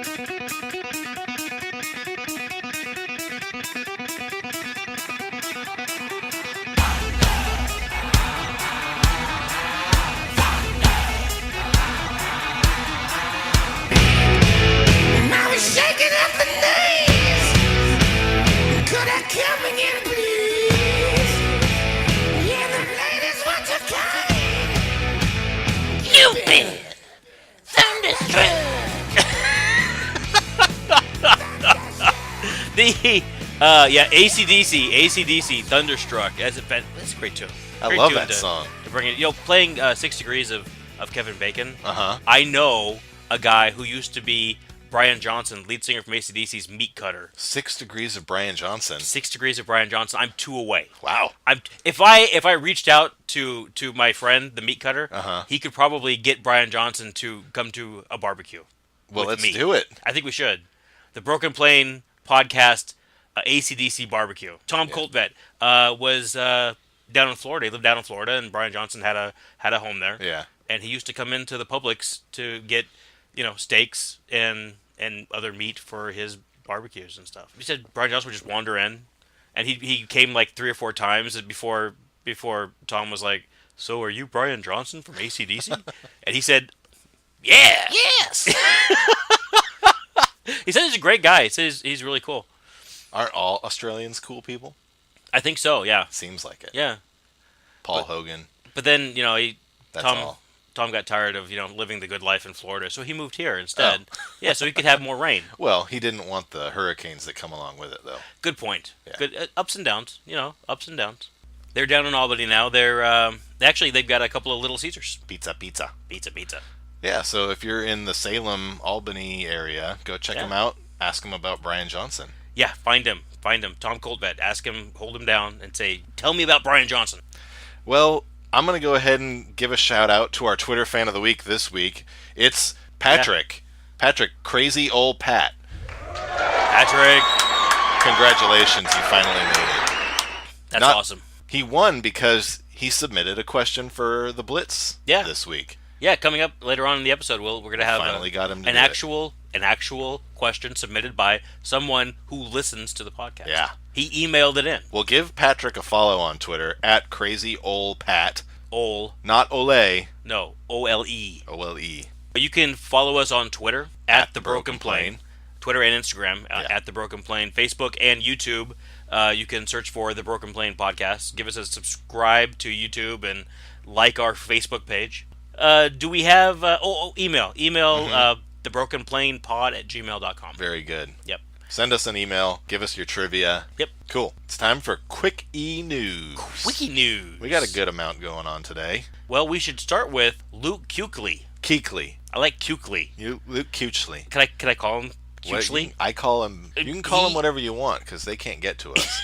Now he's shaking at the knees. Could I come again, please? Yeah, the ladies want to come. You've been thunderstruck. AC/DC, Thunderstruck. That's a great tune. I love that song. To bring it, playing 6 Degrees of Kevin Bacon. Uh-huh. I know a guy who used to be Brian Johnson, lead singer from AC/DC's Meat Cutter. 6 Degrees of Brian Johnson. 6 Degrees of Brian Johnson. I'm 2 away. Wow. If I reached out to my friend, the Meat Cutter, he could probably get Brian Johnson to come to a barbecue. Well, let's me. do it. I think we should. The Broken Plane podcast, AC/DC barbecue. Tom Koltvedt was down in Florida. He lived down in Florida, and Brian Johnson had a home there. Yeah. And he used to come into the Publix to get, steaks and other meat for his barbecues and stuff. He said Brian Johnson would just wander in, and he came like 3 or 4 times before Tom was like, "So are you Brian Johnson from AC/DC?" And he said, "Yeah." Yes. He said he's a great guy. He says he's really cool. Aren't all Australians cool people? I think so, yeah. Seems like it. Yeah. Paul Hogan. But then, That's all. Tom got tired of, living the good life in Florida, so he moved here instead. Oh. Yeah, so he could have more rain. Well, he didn't want the hurricanes that come along with it, though. Good point. Yeah. Good ups and downs, ups and downs. They're down in Albany now. They've got a couple of Little Caesars. Pizza. Pizza. Yeah, so if you're in the Salem, Albany area, go check him out. Ask him about Brian Johnson. Yeah, find him. Tom Koltvedt. Ask him, hold him down, and say, "Tell me about Brian Johnson." Well, I'm going to go ahead and give a shout out to our Twitter fan of the week this week. It's Patrick. Yeah. Patrick, crazy old Pat. Patrick. Congratulations, you finally made it. That's awesome. He won because he submitted a question for the Blitz this week. Yeah, coming up later on in the episode, we're going to have an actual question submitted by someone who listens to the podcast. Yeah. He emailed it in. We'll give Patrick a follow on Twitter at crazyolpat. Not Ole. No, OLE. OLE. You can follow us on Twitter at The Broken Plane. Twitter and Instagram at The Broken Plane. Facebook and YouTube. You can search for The Broken Plane Podcast. Give us a subscribe to YouTube and like our Facebook page. Do we have email? Email thebrokenplanepod@gmail.com. Very good. Yep. Send us an email. Give us your trivia. Yep. Cool. It's time for Kwik-E-Newz. Kwik-E-Newz. We got a good amount going on today. Well, we should start with Luke Kuechly. Keekley. I like Kuechly. Luke Kuechly. Can I call him Kuechly? I call him. You can call him whatever you want because they can't get to us.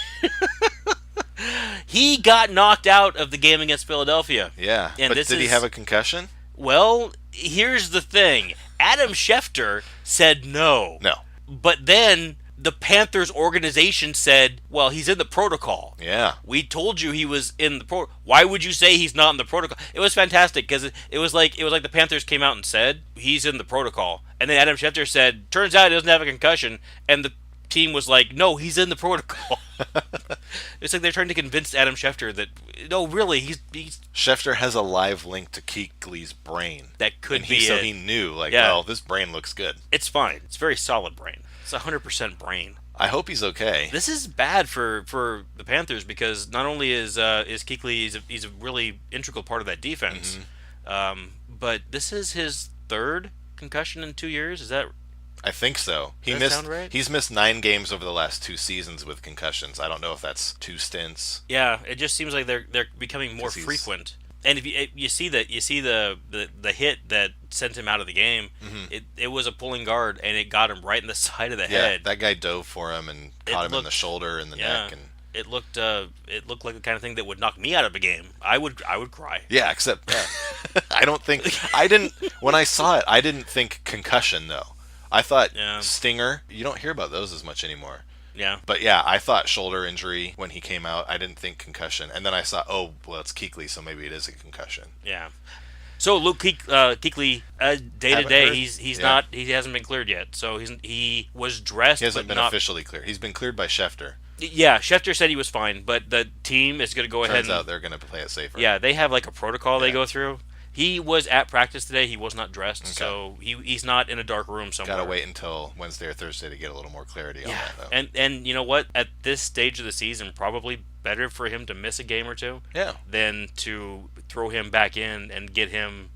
He got knocked out of the game against Philadelphia. Yeah. And but did he have a concussion? Well, here's the thing. Adam Schefter said no. No. But then the Panthers organization said, well, he's in the protocol. Yeah. We told you he was in the protocol. Why would you say he's not in the protocol? It was fantastic because it was like the Panthers came out and said he's in the protocol. And then Adam Schefter said, turns out he doesn't have a concussion. And the team was like, no, he's in the protocol. It's like they're trying to convince Adam Schefter that, no, really, he's Schefter has a live link to Keekly's brain. That could be so he knew, well, this brain looks good. It's fine. It's very solid brain. It's 100% brain. I hope he's okay. This is bad for the Panthers because not only is Kuechly he's a really integral part of that defense, but this is his 3rd concussion in 2 years. Is that? I think so. Does that sound right? He's missed 9 games over the last 2 seasons with concussions. I don't know if that's 2 stints. Yeah, it just seems like they're becoming more frequent. And if you see the hit that sent him out of the game, it was a pulling guard and it got him right in the side of the head. That guy dove for him and caught him in the shoulder and the neck, and it looked like the kind of thing that would knock me out of a game. I would cry. Yeah, except when I saw it, I didn't think concussion though. I thought stinger. You don't hear about those as much anymore. Yeah. But yeah, I thought shoulder injury when he came out. I didn't think concussion. And then I saw, it's Kuechly, so maybe it is a concussion. Yeah. So Luke Kuechly, day to Haven't day, heard? he's Yeah. not, he hasn't been cleared yet. So he was dressed. He hasn't but been not, officially cleared. He's been cleared by Schefter. Yeah, Schefter said he was fine, but the team is going to go ahead. Turns out they're going to play it safer. Yeah, they have like a protocol they Yeah. go through. He was at practice today. He was not dressed, Okay. so he's not in a dark room somewhere. Gotta wait until Wednesday or Thursday to get a little more clarity on Yeah, that, though. and you know what? At this stage of the season, probably better for him to miss a game or two Yeah. than to throw him back in and get him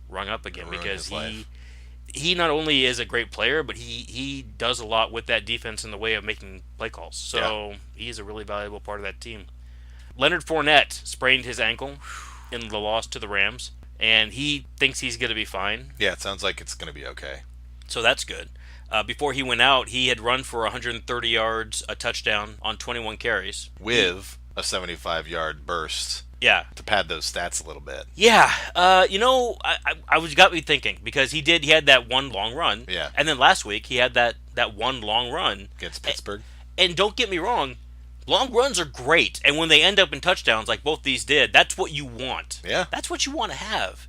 rung up again, Ruin because his life. he not only is a great player, but he does a lot with that defense in the way of making play calls. So he's a really valuable part of that team. Leonard Fournette sprained his ankle in the loss to the Rams, and he thinks he's going to be fine. Yeah, it sounds like it's going to be okay. So that's good. Before he went out, he had run for 130 yards, a touchdown on 21 carries. With a 75-yard burst Yeah. to pad those stats a little bit. Yeah. I was got me thinking, because he had that one long run. Yeah. And then last week he had that one long run Against Pittsburgh. And don't get me wrong, long runs are great, and when they end up in touchdowns like both these did, that's what you want. Yeah. That's what you want to have.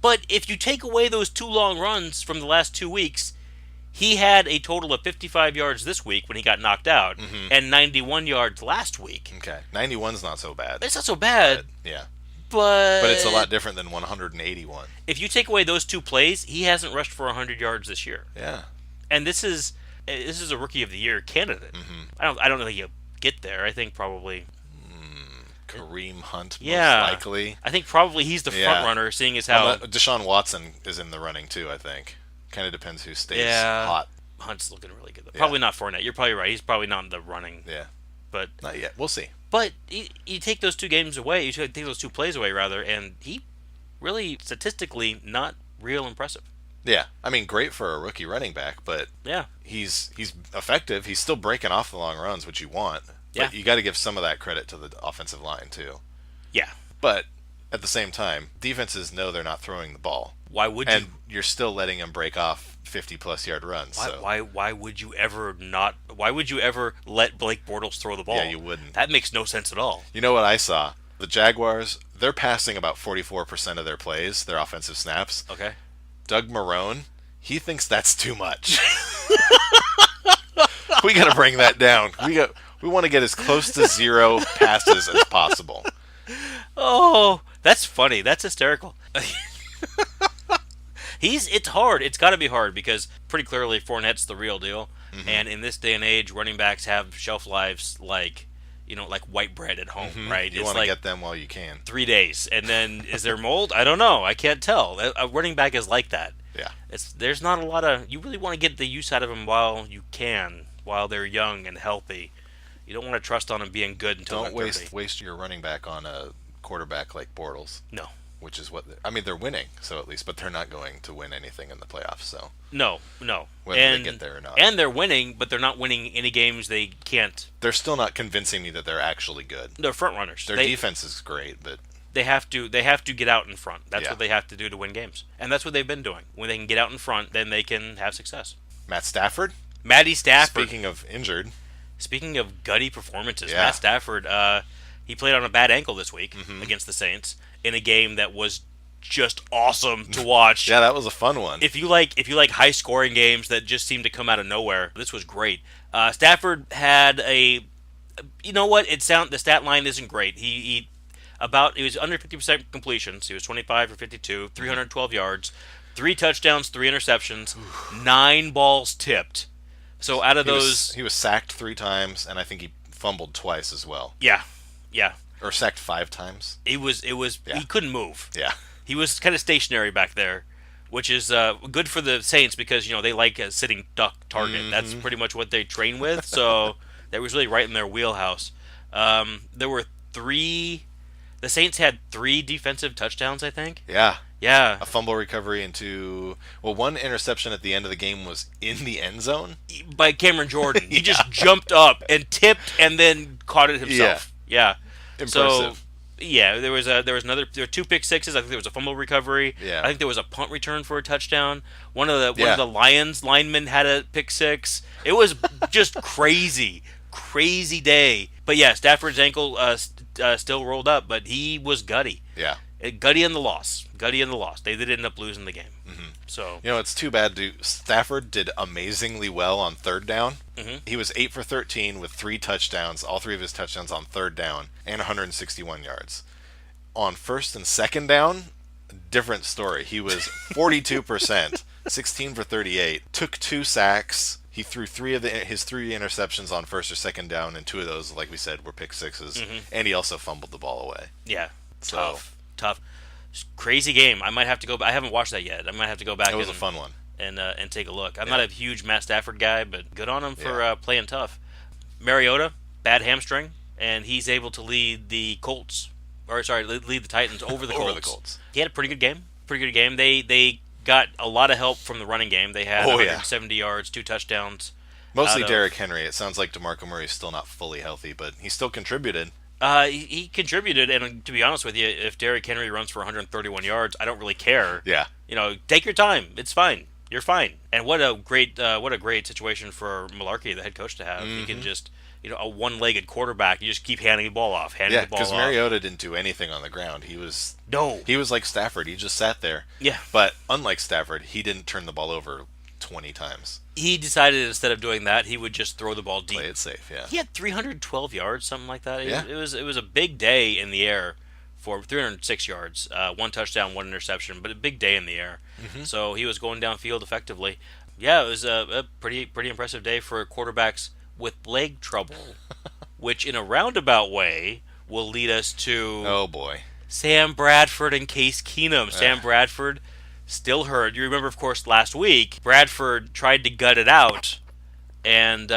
But if you take away those two long runs from the last 2 weeks, he had a total of 55 yards this week when he got knocked out, and 91 yards last week. Okay. 91's not so bad. It's not so bad, Yeah. but But it's a lot different than 181. if you take away those two plays, he hasn't rushed for 100 yards this year. Yeah. And this is a Rookie of the Year candidate. I don't know he'll get there. I think probably. Kareem Hunt, Yeah. most likely. I think probably he's the Yeah. front runner, seeing as how Well, Deshaun Watson is in the running, too, I think. Kind of depends who stays hot. Hunt's looking really good. Probably not Fournette. You're probably right. He's probably not in the running. Yeah. But Not yet. We'll see. you take those two games away. You take those two plays away, rather, and he really statistically not real impressive. Yeah. I mean, great for a rookie running back, but Yeah. he's effective. He's still breaking off the long runs, which you want. But Yeah. you got to give some of that credit to the offensive line, too. Yeah. But at the same time, defenses know they're not throwing the ball. Why would And you? you're still letting them break off 50-plus yard runs. So. Why would you ever not? Why would you ever let Blake Bortles throw the ball? Yeah, you wouldn't. That makes no sense at all. You know what I saw? The Jaguars, they're passing about 44% of their plays, their offensive snaps. Okay. Doug Marrone, he thinks that's too much. We got to bring that down. We want to get as close to zero passes as possible. Oh, that's funny. That's hysterical. It's hard. It's got to be hard, because pretty clearly Fournette's the real deal. And in this day and age, running backs have shelf lives like white bread at home, right? You It's want to like get them while you can. 3 days, and then is there mold? I don't know. I can't tell. A running back is like that. Yeah. There's not a lot of. You really want to get the use out of them while you can, while they're young and healthy. You don't want to trust on them being good until Don't they're 30. waste your running back on a quarterback like Bortles. No. Which is what they're winning, so at least, but they're not going to win anything in the playoffs. So No. whether they get there or not, And they're winning, but they're not winning any games they can't. they're still not convincing me that they're actually good. They're front runners. Their defense is great, but They have to get out in front. That's Yeah. what they have to do to win games. And that's what they've been doing. When they can get out in front, then they can have success. Matt Stafford. Matty Stafford. Speaking of injured, Speaking of gutty performances, Yeah. Matt Stafford, he played on a bad ankle this week Mm-hmm. against the Saints in a game that was just awesome to watch. yeah, that was a fun one. If you like high scoring games that just seem to come out of nowhere, this was great. Stafford had the stat line isn't great. He was under 50% completions. He was 25 for 52, 312 yards, 3 touchdowns, 3 interceptions, 9 balls tipped. So out of he was sacked 3 times, and I think he fumbled twice as well, yeah, or sacked 5 times. he couldn't move. Yeah, He was kind of stationary back there, which is good for the Saints, because they like a sitting duck target. That's pretty much what they train with. So that was really right in their wheelhouse. There were 3. The Saints had 3 defensive touchdowns, I think. yeah. Yeah, A fumble recovery one interception at the end of the game was in the end zone. by Cameron Jordan. He just jumped up and tipped and then caught it himself. Yeah. Impressive. So, yeah, there were 2 pick sixes. I think there was a fumble recovery. Yeah. I think there was a punt return for a touchdown. One of the Lions linemen had a pick 6. It was just crazy day. But yeah, Stafford's ankle still rolled up, but he was gutty. Yeah. Gutty in the loss. Gutty in the loss. They did end up losing the game. So You know, it's too bad. Stafford did amazingly well on third down. He was 8 for 13 with 3 touchdowns, all 3 of his touchdowns on third down, and 161 yards. On first and second down, different story. He was 42%, 16 for 38, took 2 sacks. He threw his 3 interceptions on first or second down, and 2 of those, like we said, were pick sixes. And he also fumbled the ball away. yeah, So tough, crazy game. I might have to go. I haven't watched that yet. I might have to go back. it was a fun one. And take a look. I'm not a huge Matt Stafford guy, but good on him for playing tough. Mariota, bad hamstring, and he's able to lead the Colts. Lead the Titans over the Colts. Over the Colts. He had a pretty good game. They got a lot of help from the running game. They had 170 yards, 2 touchdowns. Mostly Derrick Henry. It sounds like DeMarco Murray's still not fully healthy, but he still contributed. He contributed, and to be honest with you, if Derrick Henry runs for 131 yards, I don't really care. Yeah. Take your time. It's fine. You're fine. And what a great situation for Mularkey, the head coach, to have. He can just, a one-legged quarterback. You just keep handing the ball off. Yeah, because Mariota didn't do anything on the ground. He was like Stafford. He just sat there. Yeah. But unlike Stafford, he didn't turn the ball over 20 times. He decided instead of doing that, he would just throw the ball deep. Play it safe, yeah. He had 312 yards, something like that. Yeah. It was a big day in the air for 306 yards, 1 touchdown, 1 interception, but a big day in the air. So he was going downfield effectively. Yeah, it was a pretty impressive day for quarterbacks with leg trouble, which in a roundabout way will lead us to Oh boy, Sam Bradford and Case Keenum. Sam Bradford still hurt. You remember, of course, last week Bradford tried to gut it out, and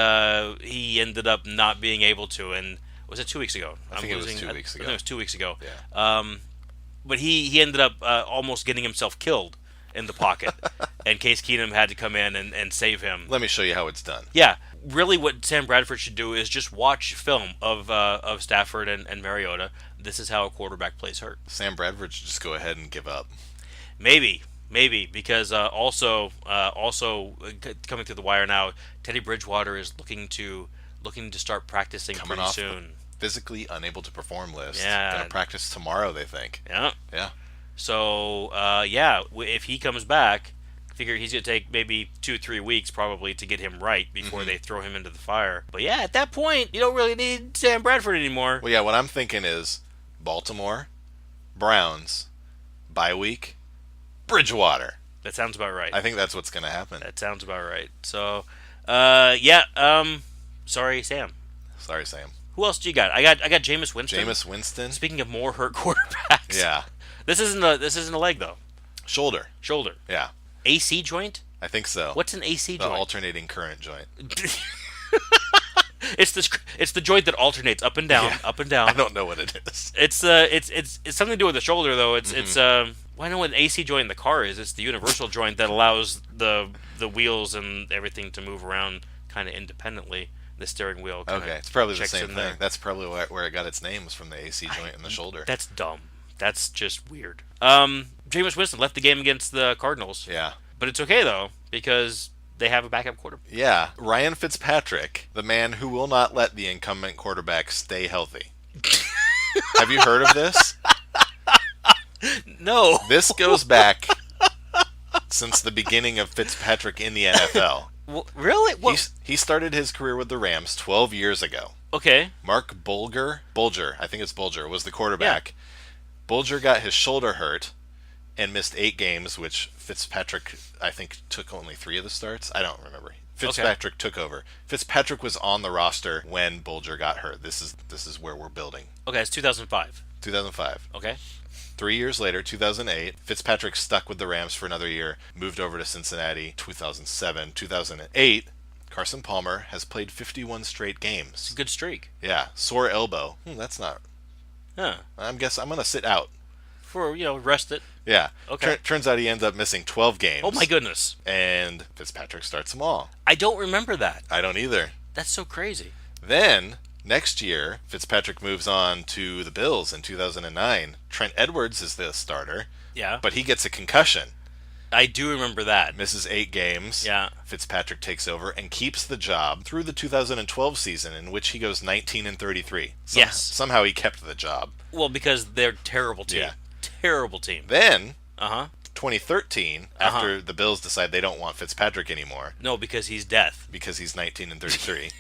he ended up not being able to. And was it 2 weeks ago? I think it was 2 weeks ago. I think it was 2 weeks ago. Yeah. But he ended up almost getting himself killed in the pocket, and Case Keenum had to come in and save him. Let me show you how it's done. Yeah, really, what Sam Bradford should do is just watch film of Stafford and Mariota. This is how a quarterback plays hurt. Sam Bradford should just go ahead and give up. Maybe, because also coming through the wire now, Teddy Bridgewater is looking to start practicing Coming pretty off soon. Physically unable to perform list. Yeah. Gonna practice tomorrow, they think. Yeah. Yeah. So if he comes back, figure he's gonna take maybe 2-3 weeks probably to get him right before they throw him into the fire. But yeah, at that point, you don't really need Sam Bradford anymore. Well, yeah, what I'm thinking is Baltimore, Browns, bye week, Bridgewater. That sounds about right. I think that's what's going to happen. That sounds about right. So, sorry, Sam. Sorry, Sam. Who else do you got? I got Jameis Winston. Jameis Winston. Speaking of more hurt quarterbacks. Yeah. This isn't a leg though. Shoulder. Yeah. AC joint? I think so. What's an AC The joint? alternating current joint. It's the joint that alternates up and down, up and down. I don't know what it is. It's something to do with the shoulder though. I know what an AC joint in the car is. It's the universal joint that allows the wheels and everything to move around kind of independently. The steering wheel. Okay, it's probably the checks same in thing. there. That's probably where it got its name, was from the AC joint in the shoulder. That's dumb. That's just weird. Jameis Winston left the game against the Cardinals. Yeah. But it's okay though, because they have a backup quarterback. Yeah, Ryan Fitzpatrick, the man who will not let the incumbent quarterback stay healthy. Have you heard of this? No. This goes back since the beginning of Fitzpatrick in the NFL. Well, really? He started his career with the Rams 12 years ago. Okay. Mark Bulger, I think it's Bulger, was the quarterback. Yeah. Bulger got his shoulder hurt and missed 8 games, which Fitzpatrick, I think, took only 3 of the starts. I don't remember. Fitzpatrick took over. Fitzpatrick was on the roster when Bulger got hurt. This is where we're building. Okay, it's 2005. 2005. Okay. 3 years later, 2008, Fitzpatrick stuck with the Rams for another year, moved over to Cincinnati. 2007, 2008, Carson Palmer has played 51 straight games. It's a good streak. Yeah, sore elbow. That's not. Huh. I'm going to sit out. For, rest it. Yeah. Okay. Turns out he ends up missing 12 games. Oh my goodness. And Fitzpatrick starts them all. I don't remember that. I don't either. That's so crazy. Then, next year, Fitzpatrick moves on to the Bills in 2009. Trent Edwards is the starter. Yeah. But he gets a concussion. I do remember that. Misses 8 games. Yeah. Fitzpatrick takes over and keeps the job through the 2012 season, in which he goes 19-33. Yes. Somehow he kept the job. Well, because they're terrible team. Yeah. terrible team. Then, Uh-huh. 2013, after the Bills decide they don't want Fitzpatrick anymore No, because he's death. because he's 19 and 33,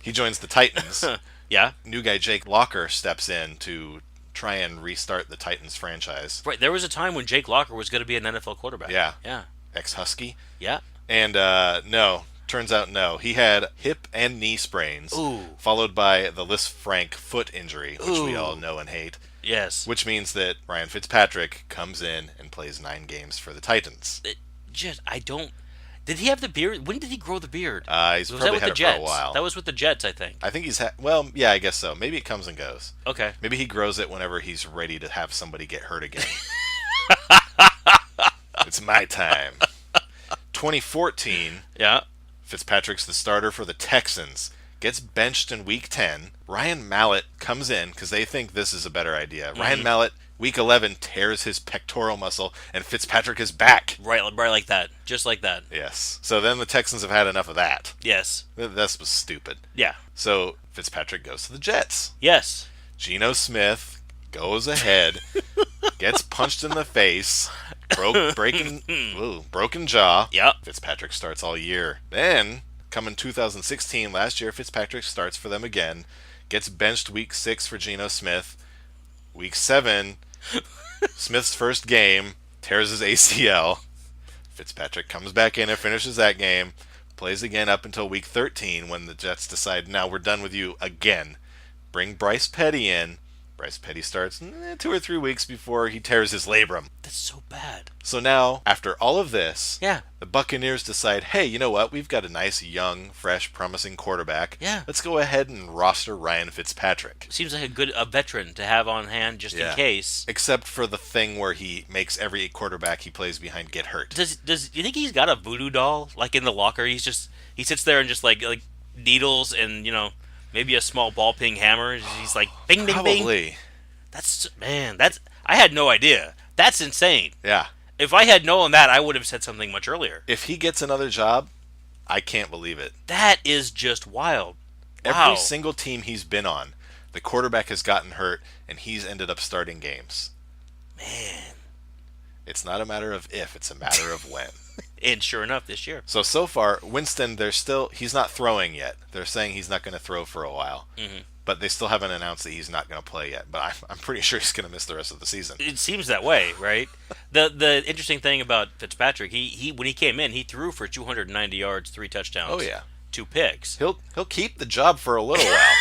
he joins the Titans. Yeah. New guy Jake Locker steps in to try and restart the Titans franchise. Right. There was a time when Jake Locker was going to be an NFL quarterback. Yeah. Yeah. Ex-Husky. Yeah. And no, turns out no. He had hip and knee sprains, Ooh. followed by the Lisfranc foot injury, which we Ooh. all know and hate. Yes. Which means that Ryan Fitzpatrick comes in and plays 9 games for the Titans. Did he have the beard? When did he grow the beard? He's Was probably that with had the it Jets? for a while. That was with the Jets, I think. I think he's well, yeah, I guess so. Maybe it comes and goes. Okay. Maybe he grows it whenever he's ready to have somebody get hurt again. It's my time. 2014, Yeah. Fitzpatrick's the starter for the Texans. Gets benched in Week 10. Ryan Mallett comes in because they think this is a better idea. Ryan Mallett, Week 11, tears his pectoral muscle, and Fitzpatrick is back. Right like that. Just like that. Yes. So then the Texans have had enough of that. Yes. This was stupid. Yeah. So Fitzpatrick goes to the Jets. Yes. Geno Smith goes ahead, gets punched in the face, broken jaw. Yep. Fitzpatrick starts all year. Then, coming 2016, last year, Fitzpatrick starts for them again, gets benched Week 6 for Geno Smith. Week 7, Smith's first game, tears his ACL. Fitzpatrick comes back in and finishes that game, plays again up until Week 13 when the Jets decide, now we're done with you again. Bring Bryce Petty in. Bryce Petty starts 2 or 3 weeks before he tears his labrum. That's so bad. So now, after all of this, Yeah. the Buccaneers decide, hey, you know what? We've got a nice, young, fresh, promising quarterback. Yeah. Let's go ahead and roster Ryan Fitzpatrick. Seems like a veteran to have on hand just in case. Except for the thing where he makes every quarterback he plays behind get hurt. Does you think he's got a voodoo doll like in the locker? He sits there and just like needles and maybe a small ball peen hammer. He's like bing bing bing. Probably. That's I had no idea. That's insane. Yeah. If I had known that, I would have said something much earlier. If he gets another job, I can't believe it. That is just wild. Wow. Every single team he's been on, the quarterback has gotten hurt, and he's ended up starting games. Man. It's not a matter of if, it's a matter of when. And sure enough, this year. So far, Winston, he's not throwing yet. They're saying he's not going to throw for a while. Mm-hmm. But they still haven't announced that he's not going to play yet. But I'm pretty sure he's going to miss the rest of the season. It seems that way, right? The interesting thing about Fitzpatrick, he when he came in, he threw for 290 yards, 3 touchdowns. Oh, yeah. 2 picks. He'll keep the job for a little while.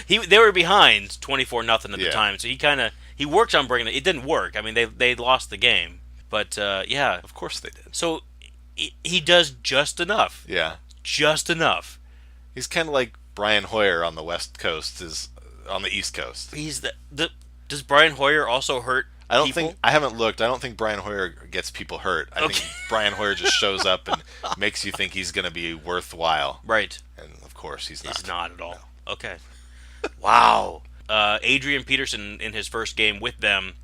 They were behind 24-0 at the Yeah. time, so he worked on bringing it. It didn't work. I mean, they lost the game, but yeah. Of course they did. So he does just enough. Yeah. Just enough. He's kind of like Brian Hoyer on the West Coast is on the East Coast. He's does Brian Hoyer also hurt people? I haven't looked. I don't think Brian Hoyer gets people hurt. I think Brian Hoyer just shows up and makes you think he's going to be worthwhile. Right. And of course he's not. He's not at all. No. Okay. Wow. Adrian Peterson in his first game with them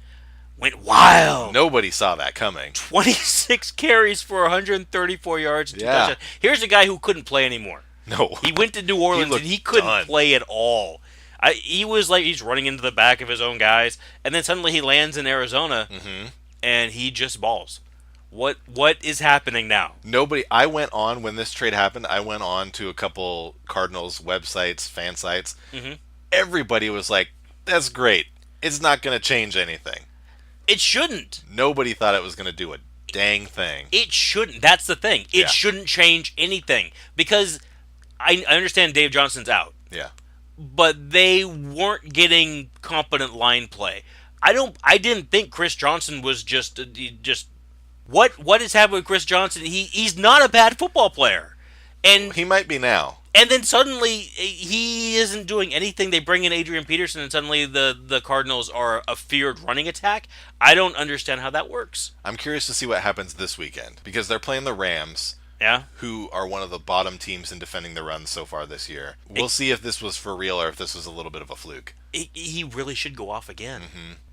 went wild. Nobody saw that coming. 26 carries for 134 yards and 2 Yeah. touchdowns. Here's a guy who couldn't play anymore. No. He went to New Orleans and he couldn't done. play at all. He was like he's running into the back of his own guys, and then suddenly he lands in Arizona, and he just balls. What is happening now? I went on when this trade happened. I went on to a couple Cardinals websites, fan sites. Mm-hmm. Everybody was like, "That's great. It's not going to change anything." It shouldn't. Nobody thought it was going to do a dang thing. It shouldn't. That's the thing. It shouldn't change anything because I understand Dave Johnson's out. Yeah. But they weren't getting competent line play. I didn't think Chris Johnson was just what is happening with Chris Johnson? He's not a bad football player. And He might be now. And then suddenly he isn't doing anything. They bring in Adrian Peterson and suddenly the Cardinals are a feared running attack. I don't understand how that works. I'm curious to see what happens this weekend because they're playing the Rams. Yeah. Who are one of the bottom teams in defending the run so far this year. We'll see if this was for real or if this was a little bit of a fluke. He really should go off again.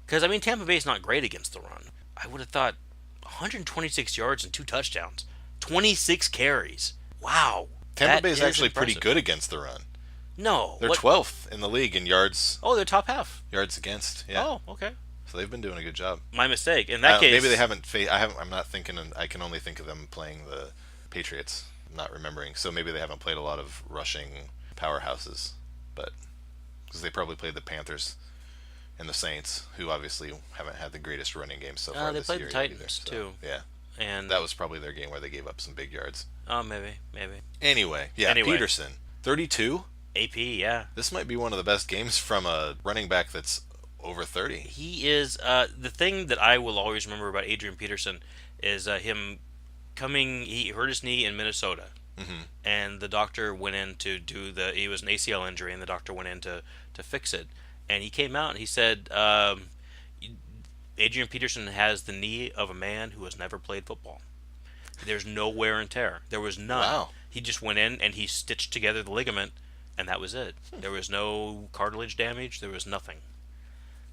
Because, I mean, Tampa Bay's not great against the run. I would have thought 126 yards and 2 touchdowns. 26 carries. Wow. Tampa Bay is that actually impressive. pretty good against the run. No. They're What? 12th in the league in yards Oh, they're top half. against. Yeah. Oh, okay. So they've been doing a good job. My mistake. In that case, Maybe they haven't. I'm not thinking. I can only think of them playing the Patriots. I'm not remembering. So maybe they haven't played a lot of rushing powerhouses, but because they probably played the Panthers and the Saints, who obviously haven't had the greatest running game so far they this played year the Titans either. So, too. yeah, And that was probably their game where they gave up some big yards. oh, maybe. Anyway, Peterson, 32. AP, yeah. This might be one of the best games from a running back that's over 30. He is the thing that I will always remember about Adrian Peterson is him coming. He hurt his knee in Minnesota, and the doctor went in to do the. He was an ACL injury, and the doctor went in to fix it. And he came out and he said, Adrian Peterson has the knee of a man who has never played football. There's no wear and tear. There was none. Wow. He just went in and he stitched together the ligament, and that was it. There was no cartilage damage. There was nothing.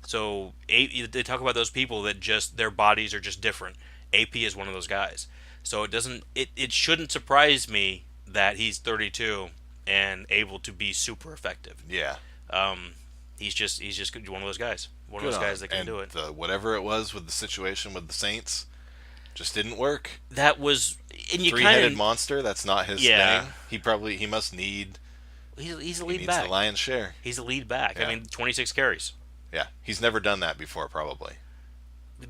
So they talk about those people that just their bodies are just different. AP is one of those guys. So it shouldn't surprise me that he's 32 and able to be super effective. Yeah. He's just one of those guys. One Good of those on guys that can and do it. Whatever it was with the situation with the Saints, just didn't work. That was, and you Three-headed kind of monster. That's not his Yeah. thing. He must need. he's a He lead needs back. the lion's share. He's a lead back. Yeah. I mean, 26 carries. Yeah, he's never done that before, probably.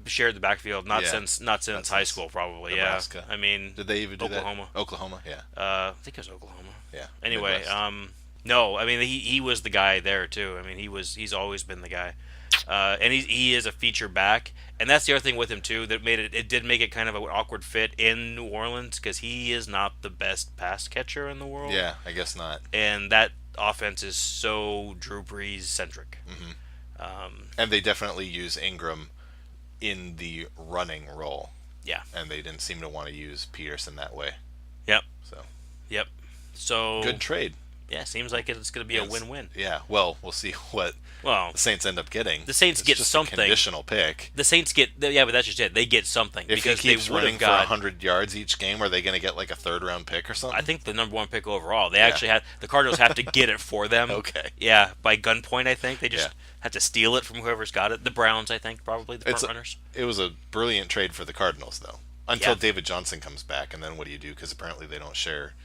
Shared the backfield, not Yeah. since Not high since school, probably. Nebraska. Yeah, I mean, Did they even do Oklahoma. that? Oklahoma, yeah. I think it was Oklahoma. Yeah. Anyway, Midwest. no, I mean he was the guy there too. I mean he's always been the guy, and he is a feature back, and that's the other thing with him too that made it did make it kind of an awkward fit in New Orleans because he is not the best pass catcher in the world. Yeah, I guess not. And that offense is so Drew Brees centric. And they definitely use Ingram in the running role. Yeah. And they didn't seem to want to use Peterson that way. Yep. So Yep. So good trade. Yeah, seems like it's going to be a win-win. Yeah. Well, we'll see what Well, the Saints end up getting. the Saints It's get just something. A conditional pick. The Saints get but that's just it. They get something If he because keeps they would running have for got 100 yards each game, are they going to get like a third-round pick or something? I think the number one pick overall. They actually had the Cardinals have to get it for them. Okay. Yeah, by gunpoint. I think they just Yeah. had to steal it from whoever's got it. The Browns, I think, probably the front runners. It was a brilliant trade for the Cardinals, though. Until Yeah. David Johnson comes back, and then what do you do? Because apparently they don't share.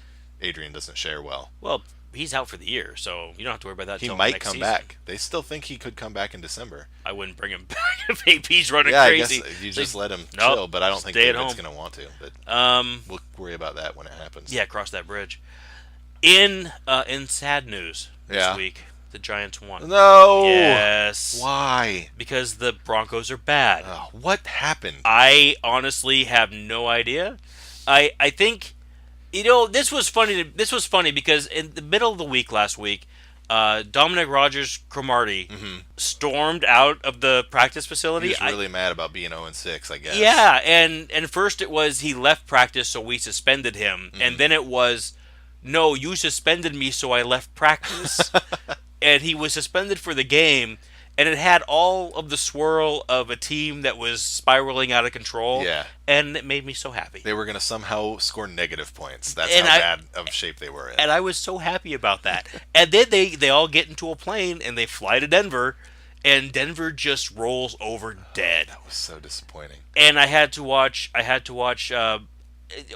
Adrian doesn't share well. Well, he's out for the year, so you don't have to worry about that. He till might next come season. back. They still think he could come back in December. I wouldn't bring him back if AP's running Yeah, crazy. I guess you just let him Nope, chill, but I don't think stay at David's home. going to want to. But we'll worry about that when it happens. Yeah, cross that bridge. In sad news this Yeah. week, the Giants won. No! Yes. Why? Because the Broncos are bad. Oh, what happened? I honestly have no idea. I think, this was funny. This was funny because in the middle of the week last week, Dominic Rodgers-Cromartie stormed out of the practice facility. He was really mad about being 0-6, I guess. Yeah, and first it was he left practice, so we suspended him, and then it was, no, you suspended me, so I left practice, and he was suspended for the game. And it had all of the swirl of a team that was spiraling out of control. Yeah. And it made me so happy. They were going to somehow score negative points. That's And how bad of shape they were in. And I was so happy about that. And then they all get into a plane and they fly to Denver. And Denver just rolls over dead. That was so disappointing. And I had to watch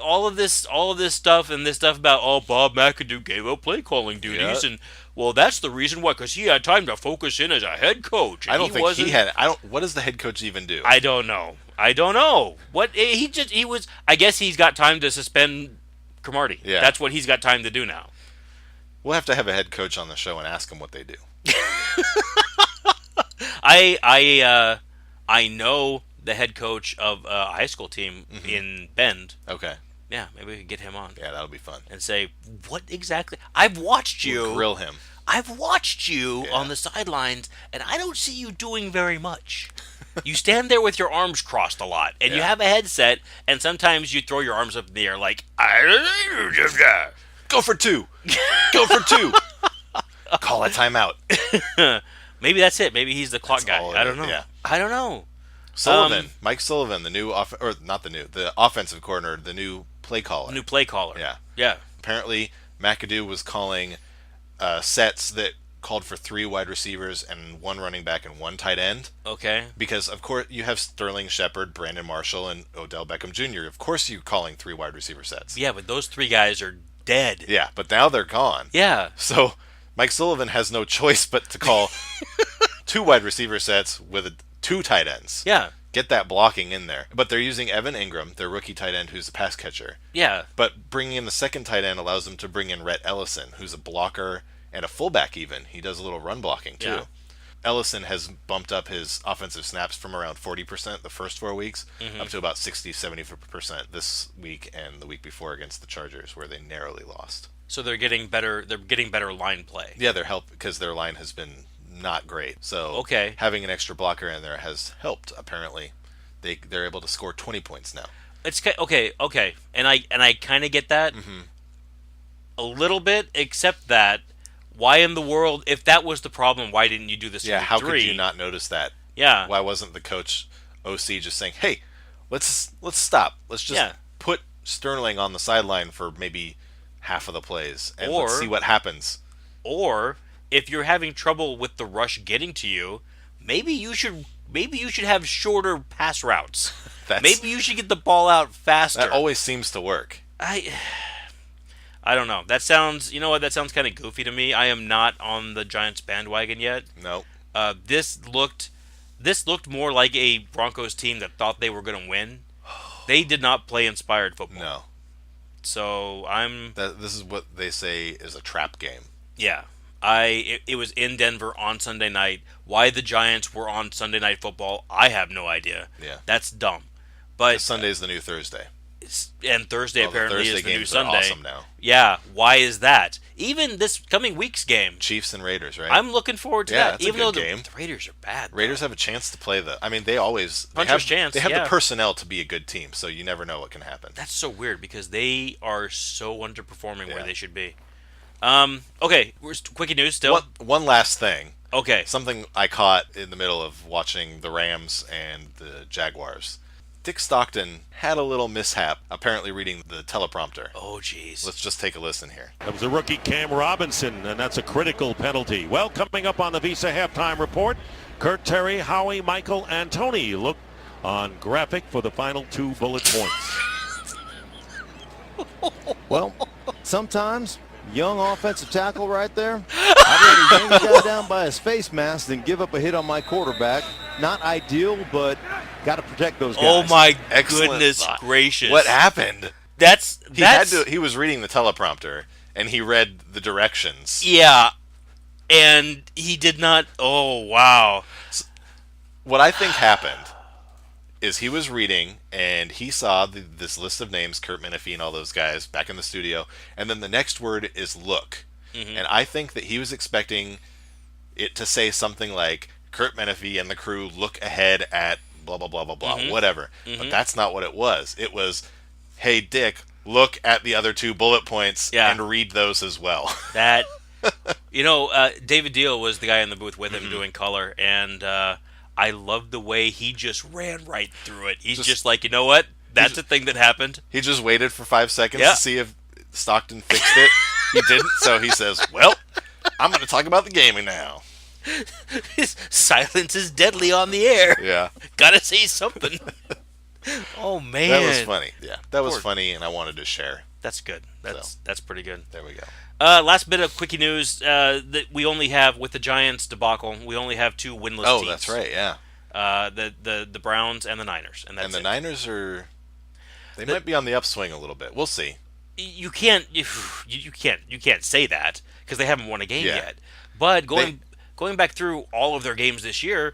all of this stuff and this stuff about Bob McAdoo gave up play calling duties and well that's the reason why because he had time to focus in as a head coach. And I don't think he had. What does the head coach even do? I don't know. What he was. I guess he's got time to suspend Cromartie. Yeah. That's what he's got time to do now. We'll have to have a head coach on the show and ask him what they do. I know the head coach of a high school team in Bend. Okay. Yeah, maybe we could get him on. Yeah, that'll be fun. And say, what exactly? I've watched you. We'll grill him. I've watched you Yeah. on the sidelines, and I don't see you doing very much. You stand there with your arms crossed a lot, and you Yeah. have a headset, and sometimes you throw your arms up in the air like, Go for two. Go for two. Call a timeout. maybe that's it. Maybe he's the clock That's guy. all it I don't is, know. yeah. I don't know. Sullivan, Mike Sullivan, the new the offensive coordinator, the new play caller. New play caller. Yeah. Yeah. Apparently, McAdoo was calling sets that called for 3 wide receivers and 1 running back and 1 tight end. Okay. Because, of course, you have Sterling Shepard, Brandon Marshall, and Odell Beckham Jr. Of course you're calling 3 wide receiver sets. Yeah, but those 3 guys are dead. Yeah, but now they're gone. Yeah. So Mike Sullivan has no choice but to call 2 wide receiver sets with 2 tight ends. Yeah. Get that blocking in there. But they're using Evan Ingram, their rookie tight end, who's a pass catcher. Yeah. But bringing in the second tight end allows them to bring in Rhett Ellison, who's a blocker and a fullback even. He does a little run blocking, too. Yeah. Ellison has bumped up his offensive snaps from around 40% the first 4 weeks up to about 60-70% this week and the week before against the Chargers, where they narrowly lost. So they're getting better. They're getting better line play. Yeah, they're helped because their line has been not great. So Okay. having an extra blocker in there has helped. Apparently, they're able to score 20 points now. It's okay, and I kind of get that a little bit, except that why in the world, if that was the problem, why didn't you do this? Yeah, how 3? could you not notice that? Yeah. Why wasn't the coach OC just saying, "Hey, let's stop. Let's just put Sterling on the sideline for maybe half of the plays and let's see what happens." Or if you're having trouble with the rush getting to you, maybe you should have shorter pass routes. Maybe you should get the ball out faster. That always seems to work. I don't know. That sounds, you know what? That sounds kind of goofy to me. I am not on the Giants bandwagon yet. No. This looked more like a Broncos team that thought they were going to win. They did not play inspired football. No. So this is what they say is a trap game. Yeah. It was in Denver on Sunday night. Why the Giants were on Sunday Night Football, I have no idea. Yeah. That's dumb. But Sunday's the new Thursday. And Thursday apparently the Thursday is the new games Sunday. Are awesome now. Yeah, why is that? Even this coming week's game, Chiefs and Raiders, right? I'm looking forward to that. That's Even a though good game. The Raiders are bad. Raiders have a chance to play they always Puncher's chance. They have the personnel to be a good team, so you never know what can happen. That's so weird because they are so underperforming where they should be. Okay, Kwik-E-Newz still. One last thing. Okay. Something I caught in the middle of watching the Rams and the Jaguars. Dick Stockton had a little mishap, apparently reading the teleprompter. Oh, jeez. Let's just take a listen here. That was the rookie Cam Robinson, and that's a critical penalty. Well, coming up on the Visa Halftime Report, Kurt, Terry, Howie, Michael, and Tony look on graphic for the final 2 bullet points. Well, sometimes, young offensive tackle right there, I'd rather yank a guy down by his face mask than give up a hit on my quarterback. Not ideal, but got to protect those guys. Oh, my Excellent goodness thought. gracious. What happened? He was reading the teleprompter, and he read the directions. Yeah, and he did not. Oh, wow. What I think happened is he was reading, and he saw this list of names, Kurt Menefee and all those guys, back in the studio, and then the next word is look. Mm-hmm. And I think that he was expecting it to say something like, Kurt Menefee and the crew look ahead at blah, blah, blah, blah, blah, whatever. Mm-hmm. But that's not what it was. It was, hey, Dick, look at the other 2 bullet points and read those as well. That, David Deal was the guy in the booth with him doing color, and I loved the way he just ran right through it. He's just like, you know what? That's a thing that happened. He just waited for 5 seconds to see if Stockton fixed it. He didn't, so he says, well, I'm going to talk about the gaming now. His silence is deadly on the air. Yeah. Gotta say something. Oh, man. That was funny. Yeah, that was funny, and I wanted to share. That's good. That's pretty good. There we go. Last bit of Kwik-E-Newz that we only have with the Giants debacle. We only have 2 winless teams. Oh, that's right. Yeah. The Browns and the Niners, and that's the it. Niners might be on the upswing a little bit. We'll see. You can't say that because they haven't won a game yet. But going back through all of their games this year,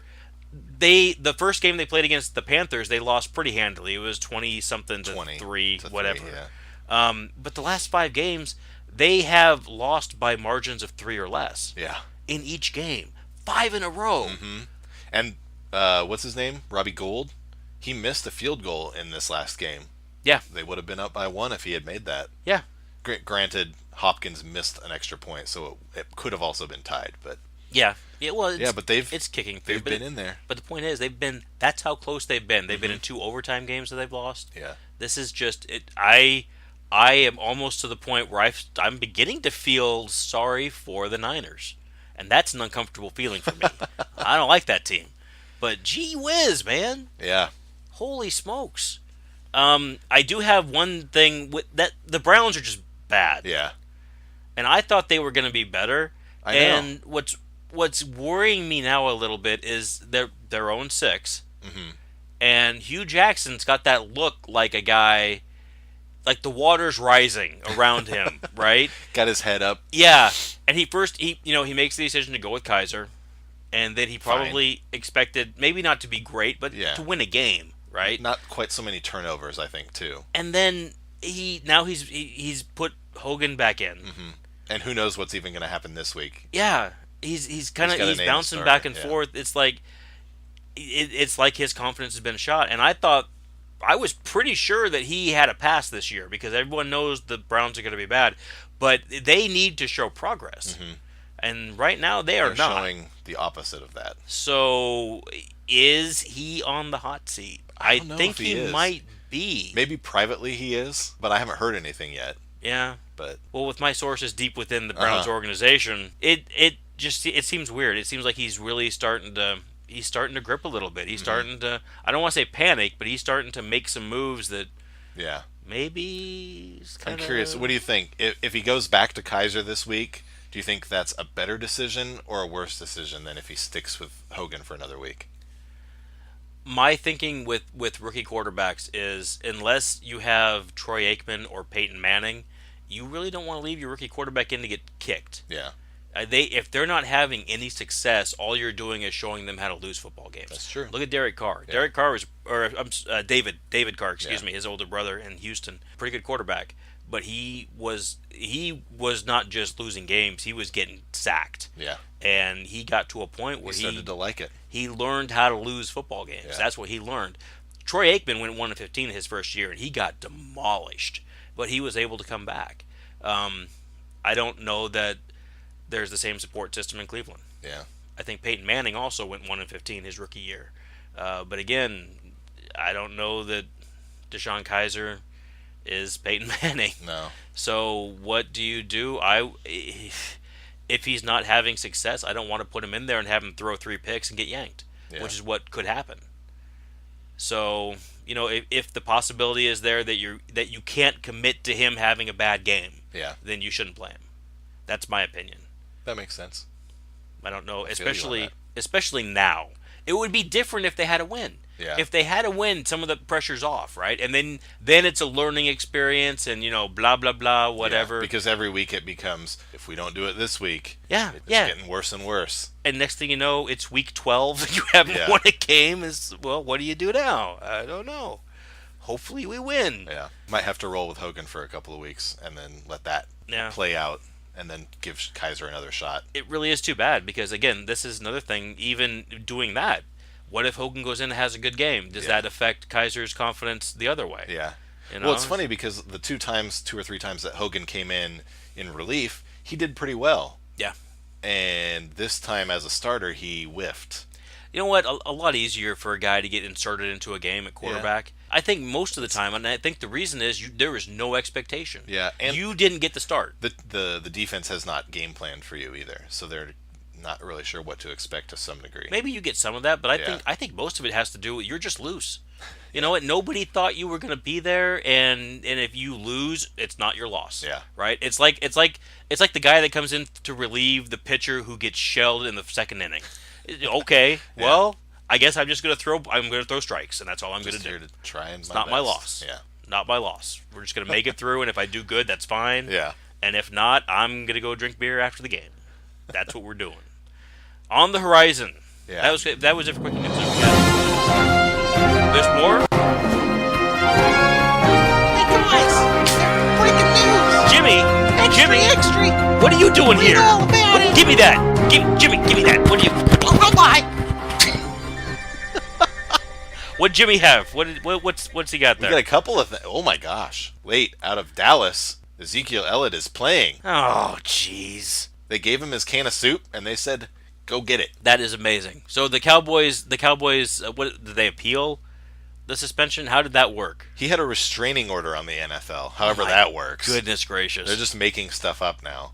the first game they played against the Panthers, they lost pretty handily. It was 20-something to 3, whatever. But the last 5 games, they have lost by margins of 3 or less. Yeah. In each game. 5 in a row. Mm-hmm. And what's his name? Robbie Gould? He missed a field goal in this last game. Yeah. They would have been up by 1 if he had made that. Yeah. Granted, Hopkins missed an extra point, so it could have also been tied, but... Yeah. Yeah, well, but it's kicking. They've been in there. But the point is, that's how close they've been. They've been in 2 overtime games that they've lost. Yeah. This is just it. I I am almost to the point where I'm beginning to feel sorry for the Niners. And that's an uncomfortable feeling for me. I don't like that team. But gee whiz, man. Yeah. Holy smokes. I do have one thing with that. The Browns are just bad. Yeah. And I thought they were going to be better. I know. And what's worrying me now a little bit is they're 0-6. Mm-hmm. And Hugh Jackson's got that look like a guy, like the water's rising around him, right? Got his head up. Yeah. And he makes the decision to go with Kaiser. And then he probably expected maybe not to be great, but to win a game, right? Not quite so many turnovers, I think, too. And then he's put Hogan back in. Mm-hmm. And who knows what's even going to happen this week? Yeah, he's bouncing back and forth. It's like his confidence has been shot. And I was pretty sure that he had a pass this year because everyone knows the Browns are going to be bad, but they need to show progress. Mm-hmm. And right now they're not showing the opposite of that. So is he on the hot seat? I don't know think if he might be. Maybe privately he is, but I haven't heard anything yet. Yeah. But with my sources deep within the Browns organization, it seems weird. It seems like he's really starting to grip a little bit. He's starting to, I don't want to say panic, but he's starting to make some moves that maybe I'm curious, what do you think? If he goes back to Kaiser this week, do you think that's a better decision or a worse decision than if he sticks with Hogan for another week? My thinking with rookie quarterbacks is unless you have Troy Aikman or Peyton Manning, you really don't want to leave your rookie quarterback in to get kicked. Yeah. If they're not having any success, all you're doing is showing them how to lose football games. That's true. Look at Derek Carr. Yeah. Derek Carr David Carr, his older brother in Houston, pretty good quarterback. But he was not just losing games; he was getting sacked. Yeah. And he got to a point where he started to like it. He learned how to lose football games. Yeah. That's what he learned. Troy Aikman went 1-15 his first year, and he got demolished. But he was able to come back. I don't know that there's the same support system in Cleveland. Yeah. I think Peyton Manning also went 1-15 his rookie year. But again, I don't know that Deshaun Kaiser is Peyton Manning. No. So what do you do? If he's not having success, I don't want to put him in there and have him throw 3 picks and get yanked, which is what could happen. So, if the possibility is there that you can't commit to him having a bad game, then you shouldn't play him. That's my opinion. That makes sense. I don't know, especially now. It would be different if they had a win. Yeah. If they had a win, some of the pressure's off, right? And then it's a learning experience and, blah, blah, blah, whatever. Yeah, because every week it becomes, if we don't do it this week, it's getting worse and worse. And next thing you know, it's week 12 and you haven't won a game. What do you do now? I don't know. Hopefully we win. Yeah. Might have to roll with Hogan for a couple of weeks and then let that play out and then give Kaiser another shot. It really is too bad because, again, this is another thing, even doing that. What if Hogan goes in and has a good game? Does that affect Kaiser's confidence the other way? Yeah. Well, it's funny because the 2 or 3 times that Hogan came in relief, he did pretty well. Yeah. And this time as a starter, he whiffed. You know what? A lot easier for a guy to get inserted into a game at quarterback. Yeah. I think most of the time, and I think the reason is there is no expectation. Yeah. And you didn't get the start. The defense has not game planned for you either, so they're not really sure what to expect to some degree. Maybe you get some of that, but I think most of it has to do with you're just loose. You know what? Nobody thought you were going to be there, and if you lose, it's not your loss. Yeah. Right? It's like the guy that comes in to relieve the pitcher who gets shelled in the second inning. Okay, well, I guess I'm going to throw strikes, and that's all I'm going to do. Here to try and it's not my loss. Yeah. Not my loss. We're just going to make it through, and if I do good, that's fine. Yeah. And if not, I'm going to go drink beer after the game. That's what we're doing. On the horizon. Yeah. That was it for Kwik-E-Newz. There's more? Hey guys, breaking news. Jimmy, Extra. what are you doing here? All about it. Give me that. Jimmy, give me that. What do you? What'd Jimmy have? What's he got there? We got a couple of oh my gosh. Wait, out of Dallas, Ezekiel Elliott is playing. Oh, jeez. They gave him his can of soup and they said, "Go get it." That is amazing. So the Cowboys, what did they appeal? the suspension? How did that work? He had a restraining order on the NFL. However, My that works. Goodness gracious! They're just making stuff up now.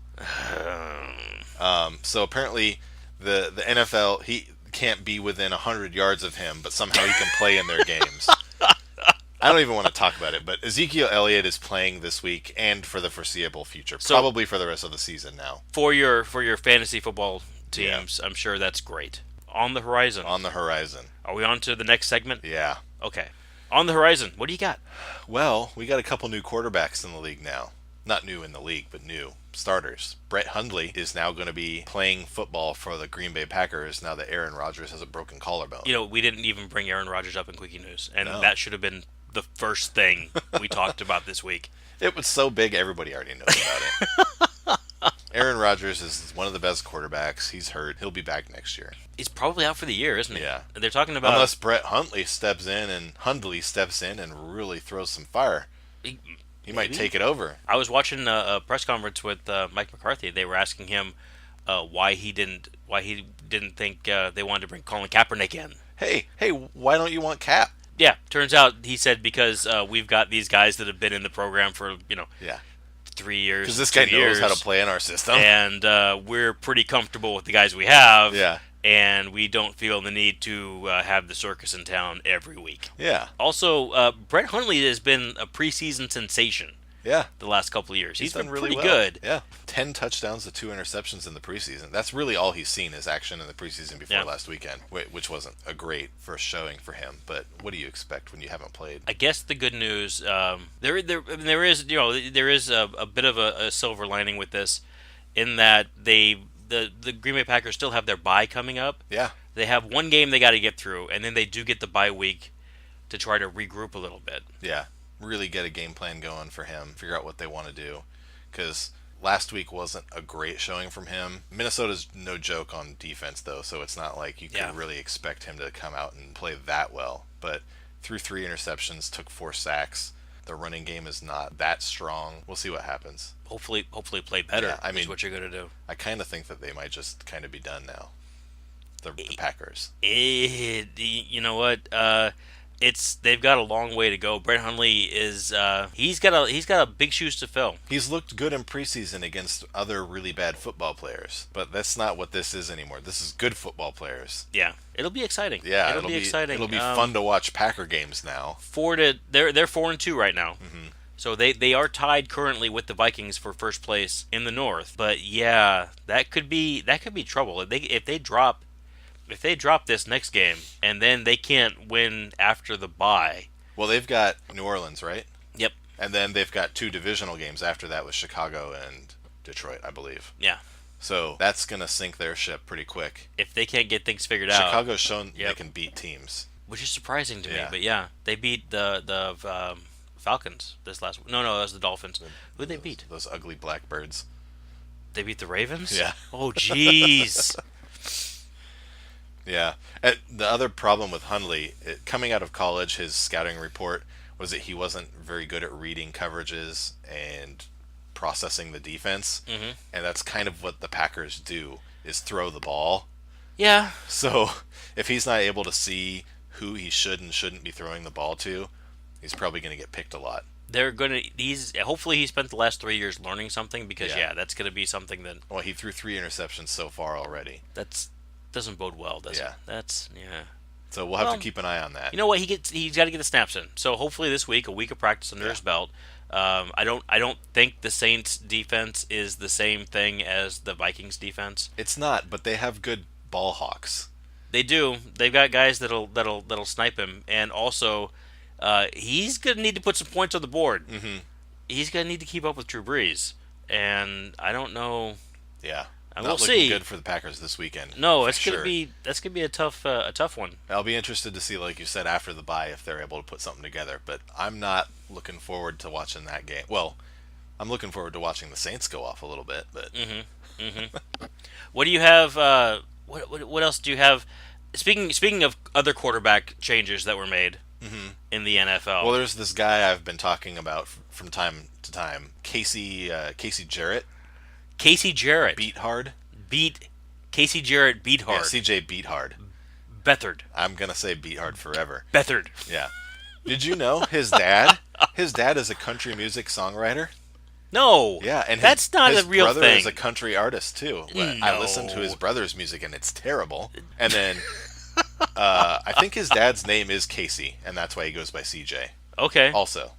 So apparently, the NFL, he can't be within 100 yards of him, but somehow he can play in their games. I don't even want to talk about it, but Ezekiel Elliott is playing this week and for the foreseeable future, probably for the rest of the season now. For your fantasy football teams, I'm sure that's great. On the horizon. On the horizon. Are we on to the next segment? Yeah. Okay. On the horizon, what do you got? Well, we got a couple new quarterbacks in the league now. Not new in the league, but new starters. Brett Hundley is now going to be playing football for the Green Bay Packers now that Aaron Rodgers has a broken collarbone. You know, we didn't even bring Aaron Rodgers up in Kwik-E-Newz, and No. that should have been the first thing we talked about this week. It was so big, everybody already knows about it. Aaron Rodgers is one of the best quarterbacks. He's hurt. He'll be back next year. He's probably out for the year, isn't he? Yeah. They're talking about... Unless Brett Hundley steps in and really throws some fire. He might take it over. I was watching a press conference with Mike McCarthy. They were asking him why he didn't think they wanted to bring Colin Kaepernick in. Hey, why don't you want Cap? Yeah, turns out he said because we've got these guys that have been in the program for 3 years. Because this guy 2 knows years, how to play in our system. and we're pretty comfortable with the guys we have. Yeah. And we don't feel the need to have the circus in town every week. Yeah. Also, Brett Hundley has been a preseason sensation. Yeah. The last couple of years. He's done been really pretty well. good. Yeah. 10 touchdowns to 2 interceptions in the preseason. That's really all he's seen is action in the preseason before last weekend, which wasn't a great first showing for him. But what do you expect when you haven't played? I guess the good news, there is a bit of a silver lining with this, in that the Green Bay Packers still have their bye coming up. Yeah. They have one game they got to get through, and then they do get the bye week to try to regroup a little bit. Yeah. Really get a game plan going for him, figure out what they want to do. Because last week wasn't a great showing from him. Minnesota's no joke on defense, though, so it's not like you could really expect him to come out and play that well. But threw 3 interceptions, took 4 sacks. The running game is not that strong. We'll see what happens. Hopefully play better. Yeah, I mean, is what you're going to do. I kind of think that they might just kind of be done now. The Packers. You know what? They've got a long way to go. Brett Hundley is he's got a big shoes to fill. He's looked good in preseason against other really bad football players, but that's not what this is anymore. This is good football players. Yeah, it'll be exciting. Yeah, it'll be exciting. It'll be fun to watch Packer games now. They're 4-2 right now. Mm-hmm. So they are tied currently with the Vikings for first place in the North. But yeah, that could be trouble if they drop this next game and then they can't win after the bye. Well, they've got New Orleans, right? Yep. And then they've got 2 divisional games after that with Chicago and Detroit, I believe. Yeah. So that's going to sink their ship pretty quick. If they can't get things figured out. Chicago's shown they can beat teams. Which is surprising to me, but yeah. They beat the Falcons this last week. No, that was the Dolphins. Who'd they beat? Those ugly blackbirds. They beat the Ravens? Yeah. Oh, jeez. Yeah. The other problem with Hundley, coming out of college, his scouting report was that he wasn't very good at reading coverages and processing the defense. Mm-hmm. And that's kind of what the Packers do, is throw the ball. Yeah. So if he's not able to see who he should and shouldn't be throwing the ball to, he's probably going to get picked a lot. Hopefully he spent the last 3 years learning something, because that's going to be something that... Well, he threw 3 interceptions so far already. Doesn't bode well, does it? So we'll have to keep an eye on that. You know what? He's got to get the snaps in. So hopefully this week, a week of practice under his belt. I don't think the Saints defense is the same thing as the Vikings defense. It's not, but they have good ball hawks. They do. They've got guys that'll snipe him, and also he's gonna need to put some points on the board. Mm-hmm. He's gonna need to keep up with Drew Brees, and I don't know. Yeah. We'll see. Good for the Packers this weekend. No, that's gonna be a tough one. I'll be interested to see, like you said, after the bye, if they're able to put something together. But I'm not looking forward to watching that game. Well, I'm looking forward to watching the Saints go off a little bit. But what do you have? What else do you have? Speaking of other quarterback changes that were made in the NFL. Well, there's this guy I've been talking about from time to time, Casey Jarrett. Casey Jarrett. Casey Jarrett beat hard. Yeah, CJ beat hard. Bethard. I'm going to say beat hard forever. Bethard. Yeah. Did you know his dad? His dad is a country music songwriter. No. Yeah, and that's not his a real brother thing. is a country artist too. I listened to his brother's music and it's terrible. And then I think his dad's name is Casey, and that's why he goes by CJ. Okay. Also,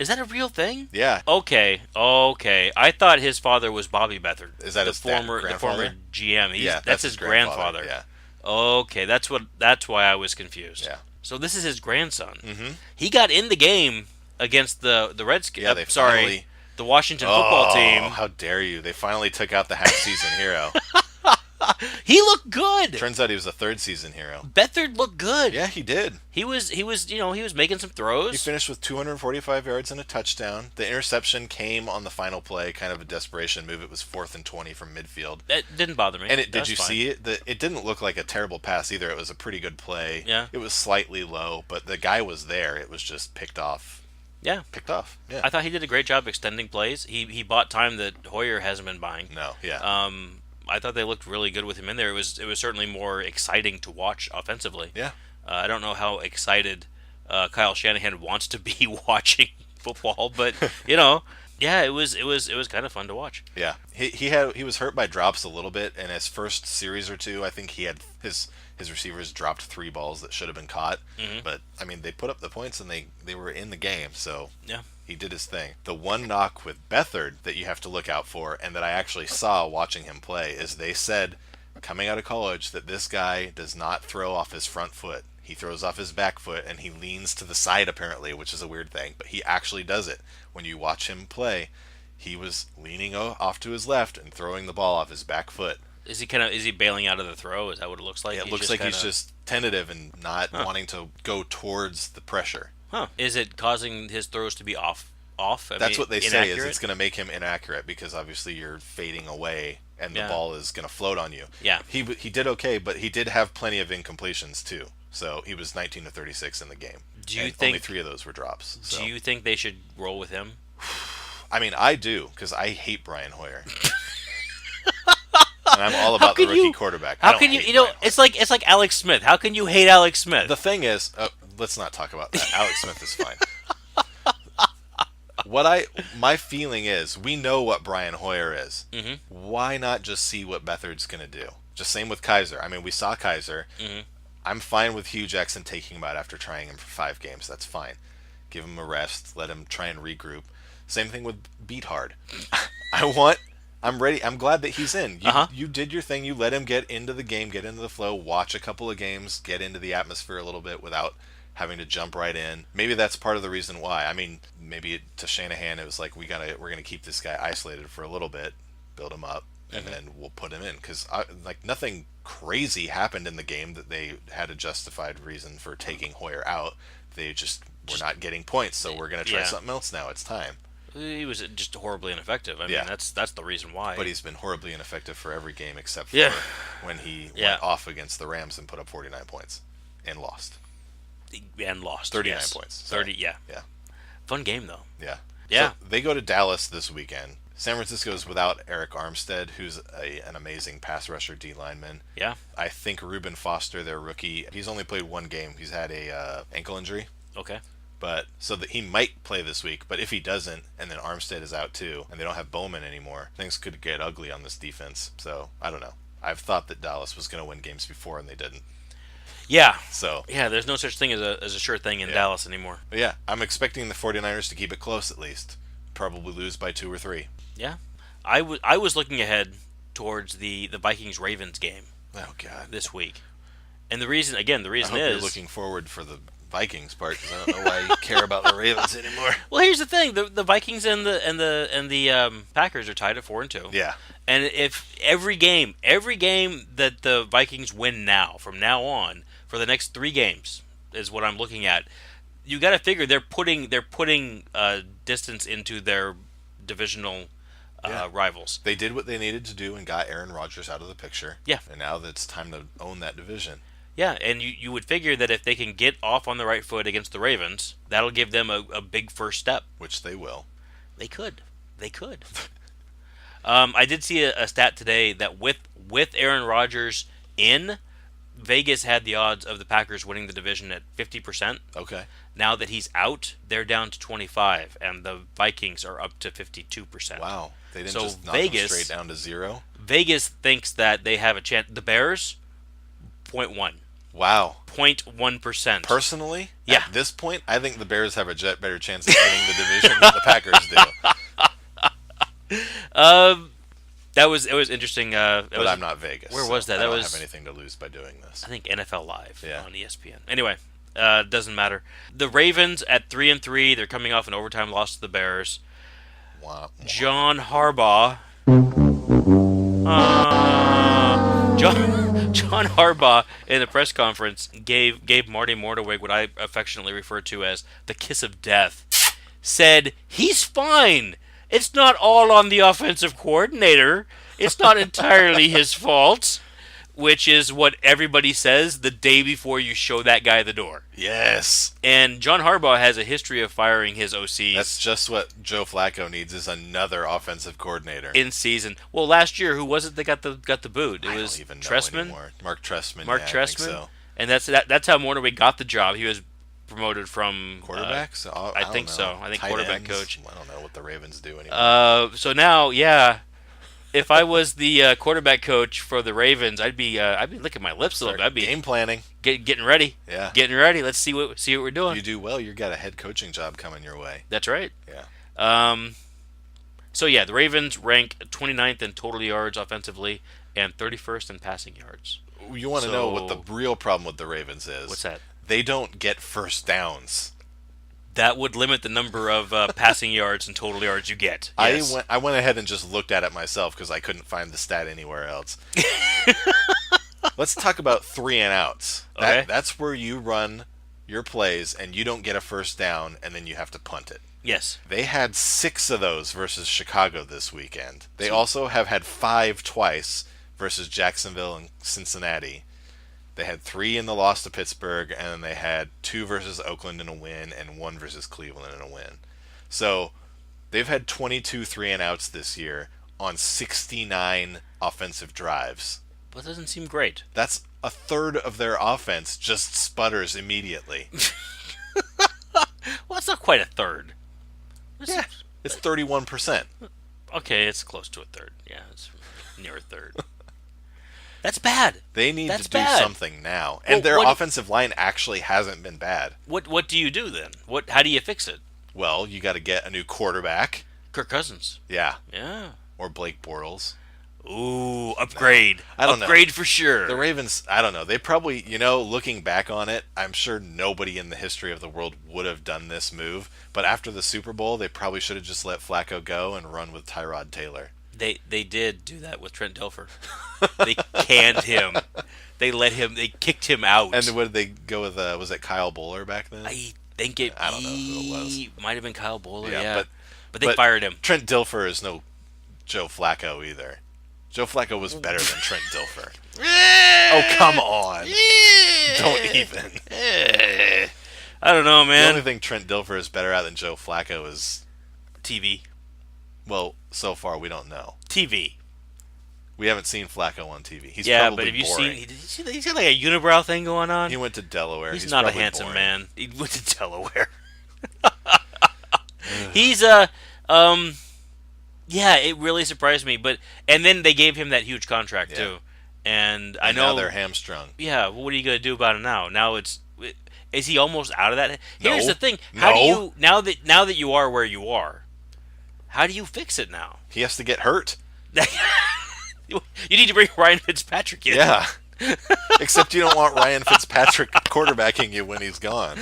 Is that a real thing? yeah. Okay. I thought his father was Bobby Beathard. Is that the his former grandfather? GM? Yeah, that's his grandfather. Yeah. Okay, that's why I was confused. Yeah. So this is his grandson. Mm-hmm. He got in the game against the Redskins. Yeah, they finally. The Washington football team. How dare you! They finally took out the half-season hero. He looked good. Turns out he was a third-season hero. Beathard looked good. Yeah, he did. He was making some throws. He finished with 245 yards and a touchdown. The interception came on the final play, kind of a desperation move. It was 4th and 20 from midfield. That didn't bother me. And did you fine. see it? It didn't look like a terrible pass either. It was a pretty good play. Yeah. It was slightly low, but the guy was there. It was just picked off. Yeah. Picked off. Yeah. I thought he did a great job extending plays. He bought time that Hoyer hasn't been buying. No. Yeah. I thought they looked really good with him in there. It was certainly more exciting to watch offensively. Yeah. I don't know how excited Kyle Shanahan wants to be watching football, but yeah, it was kind of fun to watch. Yeah. He was hurt by drops a little bit in his first series or two. I think he had his receivers dropped 3 balls that should have been caught. Mm-hmm. But I mean, they put up the points and they were in the game, so yeah. He did his thing. The one knock with Beathard that you have to look out for, and that I actually saw watching him play, is they said, coming out of college, that this guy does not throw off his front foot. He throws off his back foot, and he leans to the side, apparently, which is a weird thing. But he actually does it. When you watch him play, he was leaning off to his left and throwing the ball off his back foot. Is he bailing out of the throw? Is that what it looks like? Yeah, it looks like he's just tentative and not wanting to go towards the pressure. Huh. Is it causing his throws to be off? That's what they say, is inaccurate? it's going to make him inaccurate because obviously you're fading away and the Yeah. ball is going to float on you. Yeah. He did okay, but he did have plenty of incompletions too. So he was 19 to 36 in the game. Do you and think only 3 of those were drops? So. Do you think they should roll with him? I mean, I do, because I hate Brian Hoyer. And I'm all about the rookie quarterback. How can you? It's like Alex Smith. How can you hate Alex Smith? The thing is, let's not talk about that. Alex Smith is fine. My feeling is, we know what Brian Hoyer is. Mm-hmm. Why not just see what Beathard's going to do? Just same with Kaiser. I mean, we saw Kaiser. Mm-hmm. I'm fine with Hugh Jackson taking him out after trying him for 5 games. That's fine. Give him a rest. Let him try and regroup. Same thing with Beat Hard. I'm ready. I'm glad that he's in. You did your thing. You let him get into the game, get into the flow, watch a couple of games, get into the atmosphere a little bit without having to jump right in. Maybe that's part of the reason why. I mean, maybe to Shanahan it was like we're gonna keep this guy isolated for a little bit, build him up, and then we'll put him in, because nothing crazy happened in the game that they had a justified reason for taking Hoyer out. They just were not getting points, so we're gonna try something else now. It's time. He was just horribly ineffective. I mean, that's the reason why. But he's been horribly ineffective for every game except for when he went off against the Rams and put up 49 points and lost. 39 points. Sorry. 30, yeah. Yeah. Fun game, though. Yeah. Yeah. So they go to Dallas this weekend. San Francisco's without Eric Armstead, who's an amazing pass rusher D lineman. Yeah. I think Reuben Foster, their rookie, he's only played 1 game. He's had a ankle injury. Okay. But so that he might play this week, but if he doesn't, and then Armstead is out too, and they don't have Bowman anymore, things could get ugly on this defense. So I don't know. I've thought that Dallas was going to win games before, and they didn't. Yeah. So yeah, there's no such thing as a sure thing in Dallas anymore. But yeah, I'm expecting the 49ers to keep it close at least. Probably lose by 2 or 3. Yeah, I was looking ahead towards the Vikings-Ravens game. Oh God. This week, and the reason I hope is you're looking forward for the Vikings part, because I don't know why you care about the Ravens anymore. Well, here's the thing: the Vikings and the Packers are tied at 4-2. Yeah. And if every game that the Vikings win from now on for the next 3 games is what I'm looking at, you got to figure they're putting distance into their divisional rivals. They did what they needed to do and got Aaron Rodgers out of the picture. Yeah. And now it's time to own that division. Yeah, and you would figure that if they can get off on the right foot against the Ravens, that'll give them a big first step. Which they will. They could. I did see a stat today that with Aaron Rodgers in, Vegas had the odds of the Packers winning the division at 50%. Okay. Now that he's out, they're down to 25, and the Vikings are up to 52%. Wow. They didn't So just knock Vegas- them straight down to 0? Vegas thinks that they have a chance. The Bears, 0.1. Wow. 0.1%. Personally, Yeah. at this point, I think the Bears have a better chance of winning the division than the Packers do. It was interesting. But I'm not Vegas. Where so was that? I That don't was- have anything to lose by doing this. I think NFL Live Yeah. on ESPN. Anyway, doesn't matter. The Ravens at 3-3. They're coming off an overtime loss to the Bears. Wow. John Harbaugh. John Harbaugh in the press conference gave Marty Mortawig what I affectionately refer to as the kiss of death. Said he's fine. It's not all on the offensive coordinator. It's not entirely his fault, which is what everybody says the day before you show that guy the door. Yes. And John Harbaugh has a history of firing his OCs. That's just what Joe Flacco needs is another offensive coordinator. in season. Well, last year, who was it that got the boot? It I was don't even know Trestman. anymore. Mark Trestman. Mark yeah, I Trestman, think so. and that's how Mortawig got the job. He was promoted from Quarterbacks? I I don't think know. so. I think Tight quarterback ends? coach. I don't know what the Ravens do anymore. So now, yeah, if I was the quarterback coach for the Ravens, I'd be licking my lips a little bit. I'd be Game planning. getting ready. Yeah. Getting ready. Let's see what we're doing. You do well, you got a head coaching job coming your way. That's right. Yeah. So yeah, the Ravens rank 29th in total yards offensively and 31st in passing yards. You want to know what the So- real problem with the Ravens is? What's that? They don't get first downs. That would limit the number of passing yards and total yards you get. Yes. I went ahead and just looked at it myself because I couldn't find the stat anywhere else. Let's talk about 3 and outs. Okay. That's where you run your plays and you don't get a first down and then you have to punt it. Yes. They had 6 of those versus Chicago this weekend. They also have had 5 twice versus Jacksonville and Cincinnati. They had 3 in the loss to Pittsburgh, and then they had 2 versus Oakland in a win and 1 versus Cleveland in a win. So they've had 22 3-and-outs this year on 69 offensive drives. But it doesn't seem great. That's a third of their offense just sputters immediately. Well, it's not quite a third. Yeah, it's 31%. Okay, it's close to a third. Yeah, it's near a third. That's bad. They need That's to do bad. something now. Well, And their what- offensive line actually hasn't been bad. What do you do then? How do you fix it? Well, you got to get a new quarterback. Kirk Cousins. Yeah. Yeah. Or Blake Bortles. Ooh, upgrade. I don't know. Upgrade for sure. The Ravens, I don't know. They probably, looking back on it, I'm sure nobody in the history of the world would have done this move. But after the Super Bowl, they probably should have just let Flacco go and run with Tyrod Taylor. They did do that with Trent Dilfer. They canned him. They kicked him out. And what did they go with? Was it Kyle Bowler back then? I think it I don't know who it was. might have been Kyle Bowler, Yeah, yeah. But they but fired him. Trent Dilfer is no Joe Flacco either. Joe Flacco was better than Trent Dilfer. Oh, come on. Don't even. I don't know, The man. only thing Trent Dilfer is better at than Joe Flacco is, TV. well, so far we don't know. TV. We haven't seen Flacco on TV. He's Yeah, probably but have you boring. seen he's got like a unibrow thing going on? He went to Delaware. He's not a probably handsome boring. man. He went to Delaware. He's yeah, it really surprised me. And then they gave him that huge contract Yeah. too. And I And know now they're hamstrung. Yeah, well, what are you gonna do about it now? Now is he almost out of that? Here's No. the thing: how do No. you now that you are where you are? How do you fix it now? He has to get hurt. You need to bring Ryan Fitzpatrick in. Yeah. Except you don't want Ryan Fitzpatrick quarterbacking you when he's gone.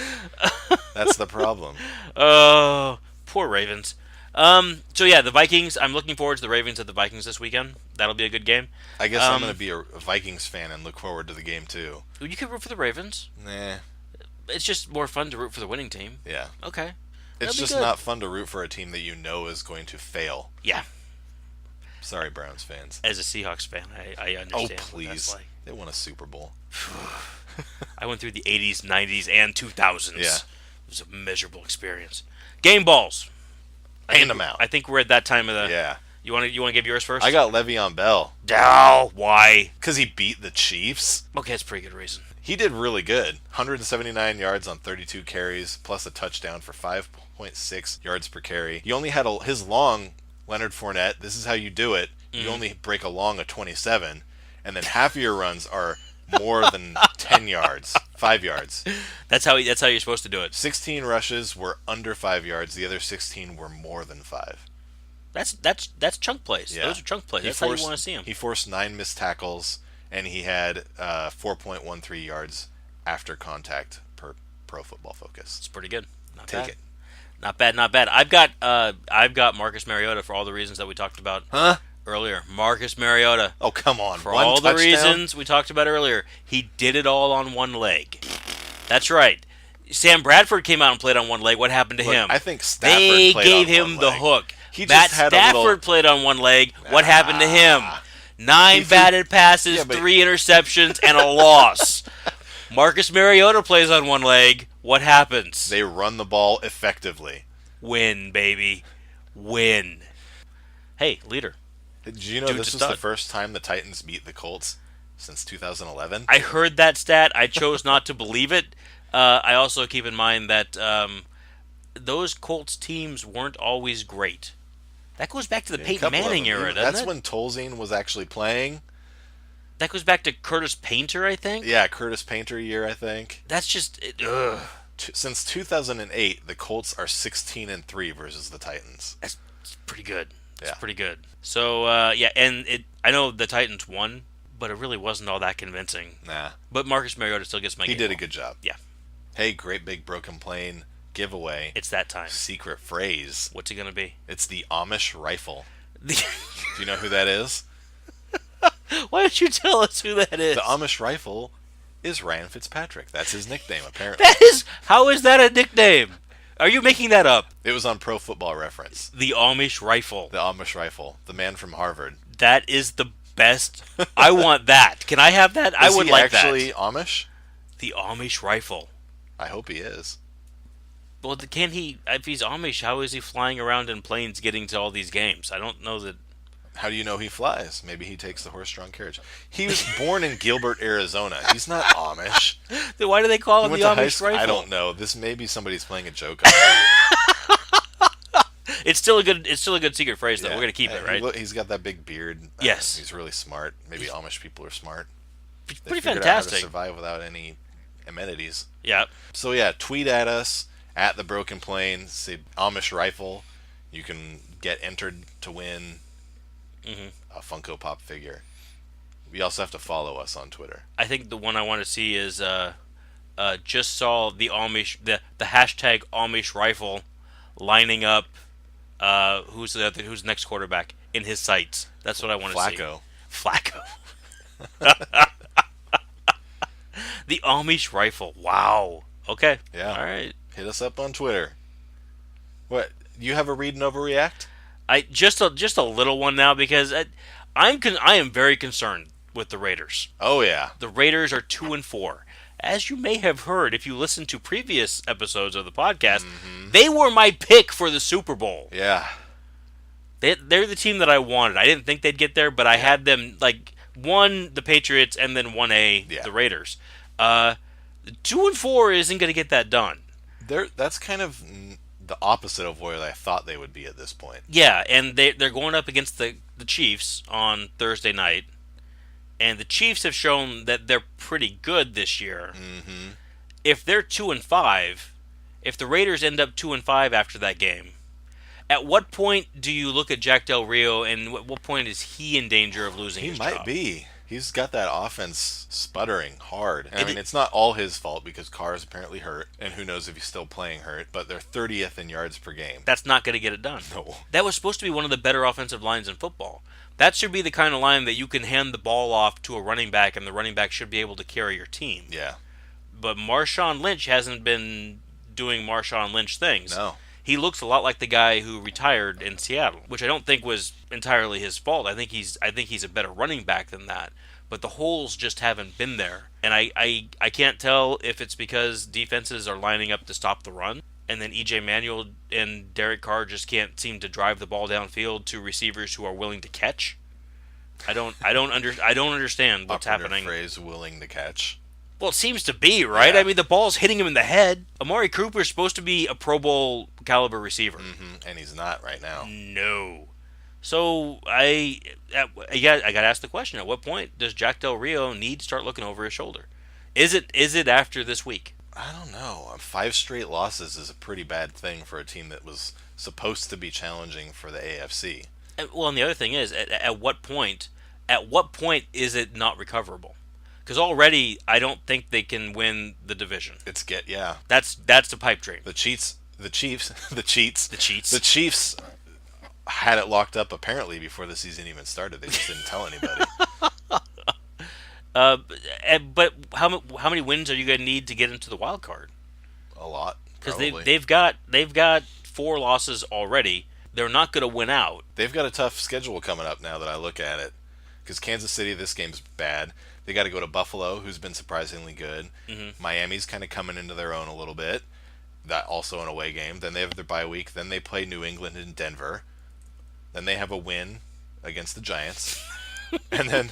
That's the problem. Oh, poor Ravens. So yeah, the Vikings. I'm looking forward to the Ravens at the Vikings this weekend. That'll be a good game. I guess I'm going to be a Vikings fan and look forward to the game too. You can root for the Ravens. Nah. It's just more fun to root for the winning team. Yeah. Okay. It's That'll be just good. not fun to root for a team that you know is going to fail. Yeah. Sorry, Browns fans. As a Seahawks fan, I understand. Oh, what that's please. like. They won a Super Bowl. I went through the 80s, 90s, and 2000s. Yeah. It was a miserable experience. Game balls. Hand them out. I think we're at that time of the. Yeah. You want to give yours first? I got Le'Veon Bell Oh, why? because he beat the Chiefs. Okay, that's a pretty good reason. He did really good. 179 yards on 32 carries, plus a touchdown for 5.6 yards per carry. He only had his long, Leonard Fournette, this is how you do it. You only break a long of 27, and then half of your runs are more than 10 yards, 5 yards. That's how you're supposed to do it. 16 rushes were under 5 yards. The other 16 were more than 5. That's chunk plays. Yeah. Those are chunk plays. That's how you want to see him. He forced 9 missed tackles, and he had 4.13 yards after contact per Pro Football Focus. It's pretty good. Not Take bad. it. Not bad. Not bad. I've got Marcus Mariota for all the reasons that we talked about earlier. Marcus Mariota. Oh, come on. For One all touchdown? the reasons we talked about earlier, he did it all on one leg. That's right. Sam Bradford came out and played on one leg. What happened to Look, him? I think Stafford they played gave on him one the leg. hook. He Matt just had Stafford a little... played on one leg. What happened to him? 9 He threw- batted passes, Yeah, but- 3 interceptions, and a loss. Marcus Mariota plays on one leg. What happens? They run the ball effectively. Win, baby. Win. Hey, leader. Did you know Dude's this a was the stud. first time the Titans beat the Colts since 2011? I heard that stat. I chose not to believe it. I also keep in mind that those Colts teams weren't always great. That goes back to the A Peyton couple of Manning them. era, doesn't That's it? when Tolzien was actually playing. That goes back to Curtis Painter, I think. Yeah, Curtis Painter year, I think. That's just... ugh. Since 2008, the Colts are 16-3 versus the Titans. That's pretty good. That's Yeah. pretty good. So, and I know the Titans won, but it really wasn't all that convincing. Nah, But Marcus Mariota still gets my he game did a ball. good job. Yeah. Hey, great big broken plane giveaway. It's that time. Secret phrase. What's it going to be? It's the Amish rifle. Do you know who that is? Why don't you tell us who that is? The Amish rifle is Ryan Fitzpatrick. That's his nickname, apparently. That is... How is that a nickname? Are you making that up? It was on Pro Football Reference. The Amish rifle. The Amish rifle. The man from Harvard. That is the best. I want that. Can I have that? I Is would he like actually that. Amish? The Amish rifle. I hope he is. Well, can he? If he's Amish, how is he flying around in planes getting to all these games? I don't know that. How do you know he flies? Maybe he takes the horse-drawn carriage. He was born in Gilbert, Arizona. He's not Amish. Then why do they call He him went the to high Amish school. rifle? I don't know. This maybe somebody's playing a joke on me. It's still a good secret phrase though. Yeah. We're gonna keep it, right? He's got that big beard. Yes. He's really smart. Maybe Amish people are smart. They Pretty figured out how to fantastic. survive without any amenities. Yeah. So yeah, tweet at us at the Broken Plane. Say Amish rifle. You can get entered to win a Funko Pop figure. We also have to follow us on Twitter. I think the one I want to see is just saw the Amish the hashtag Amish rifle lining up. Who's the next quarterback in his sights? That's what I want to see. Flacco. The Amish rifle. Wow. Okay. Yeah. All right. Hit us up on Twitter. What? You have a read and overreact? I just a little one now because I am very concerned with the Raiders. Oh yeah. The Raiders are 2-4. As you may have heard if you listened to previous episodes of the podcast, they were my pick for the Super Bowl. Yeah. They're the team that I wanted. I didn't think they'd get there, but I had them like 1 the Patriots and then 1A the Raiders. 2-4 isn't going to get that done. That's kind of the opposite of where I thought they would be at this point. Yeah, and they're going up against the Chiefs on Thursday night, and the Chiefs have shown that they're pretty good this year. Mm-hmm. If they're 2-5, if the Raiders end up 2-5 after that game, at what point do you look at Jack Del Rio, and what point is he in danger of losing his job? He might be. He's got that offense sputtering hard. I mean, it's not all his fault because Carr is apparently hurt, and who knows if he's still playing hurt, but they're 30th in yards per game. That's not going to get it done. No. That was supposed to be one of the better offensive lines in football. That should be the kind of line that you can hand the ball off to a running back, and the running back should be able to carry your team. Yeah. But Marshawn Lynch hasn't been doing Marshawn Lynch things. No. He looks a lot like the guy who retired in Seattle, which I don't think was entirely his fault. I think he's a better running back than that. But the holes just haven't been there. And I can't tell if it's because defenses are lining up to stop the run and then E.J. Manuel and Derek Carr just can't seem to drive the ball downfield to receivers who are willing to catch. I don't understand what's happening. Phrase willing to catch. Well, it seems to be, right? Yeah. I mean, the ball's hitting him in the head. Amari Cooper's supposed to be a Pro Bowl caliber receiver. And he's not right now. No. So I got to ask the question: at what point does Jack Del Rio need to start looking over his shoulder? Is it after this week? I don't know. 5 straight losses is a pretty bad thing for a team that was supposed to be challenging for the AFC. Well, and the other thing is, at what point is it not recoverable? Because already, I don't think they can win the division. That's the pipe dream. The Chiefs had it locked up apparently before the season even started. They just didn't tell anybody. But how many wins are you going to need to get into the wild card? A lot, because they've got 4 losses already. They're not going to win out. They've got a tough schedule coming up now that I look at it. Because Kansas City, this game's bad. They got to go to Buffalo, who's been surprisingly good. Miami's kind of coming into their own a little bit. That also an away game. Then they have their bye week. Then they play New England and Denver. Then they have a win against the Giants. And then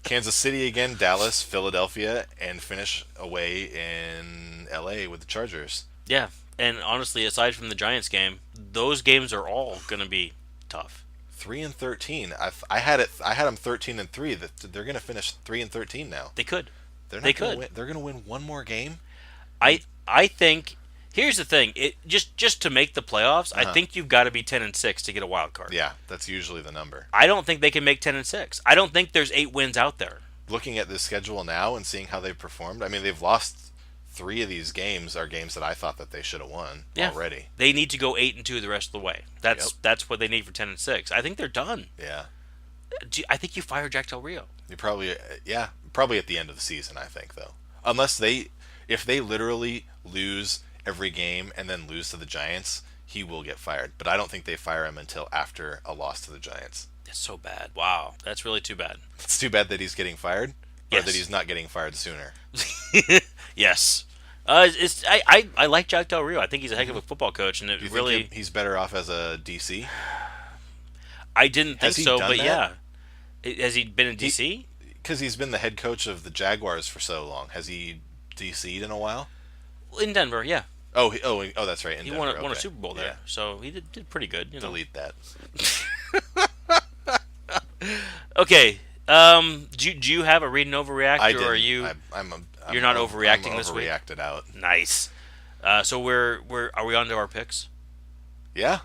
Kansas City again, Dallas, Philadelphia, and finish away in LA with the Chargers. Yeah, and honestly, aside from the Giants game, those games are all going to be tough. 3-13. I had them 13-3. That they're going to finish 3-13 now. They could. They're going to win one more game. I think. Here's the thing. Just to make the playoffs, I think you've got to be 10-6 to get a wild card. Yeah, that's usually the number. I don't think they can make 10-6. I don't think there's 8 wins out there. Looking at this schedule now and seeing how they've performed, I mean, they've lost 3 of these games are games that I thought that they should have won already. They need to go 8-2 the rest of the way. That's what they need for 10-6. I think they're done. Yeah. I think you fire Jack Del Rio. You probably at the end of the season. I think though, if they literally lose every game and then lose to the Giants, he will get fired. But I don't think they fire him until after a loss to the Giants. That's so bad. Wow, that's really too bad. It's too bad that he's getting fired, or that he's not getting fired sooner. Yes. I like Jack Del Rio. I think he's a heck of a football coach, and Do you think he's better off as a DC? I didn't think so, but that? yeah. Has he been in DC? Because he's been the head coach of the Jaguars for so long. Has he DC'd in a while? In Denver, yeah. Oh, that's right. He won a Super Bowl there, so he did pretty good. Delete that. Okay. Do you have a read and overreact, or are you? You're not overreacting this week. Overreacted out. Nice. So are we on to our picks? Yeah.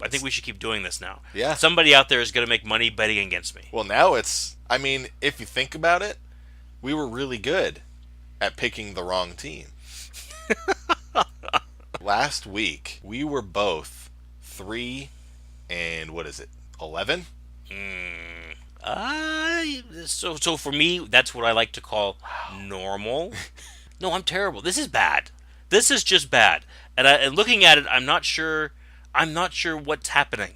I think we should keep doing this now. Yeah. Somebody out there is going to make money betting against me. Well, now I mean, if you think about it, we were really good at picking the wrong team. Last week, we were both 3 and 11? So for me, that's what I like to call normal. No, I'm terrible. This is bad. This is just bad. And looking at it, I'm not sure what's happening.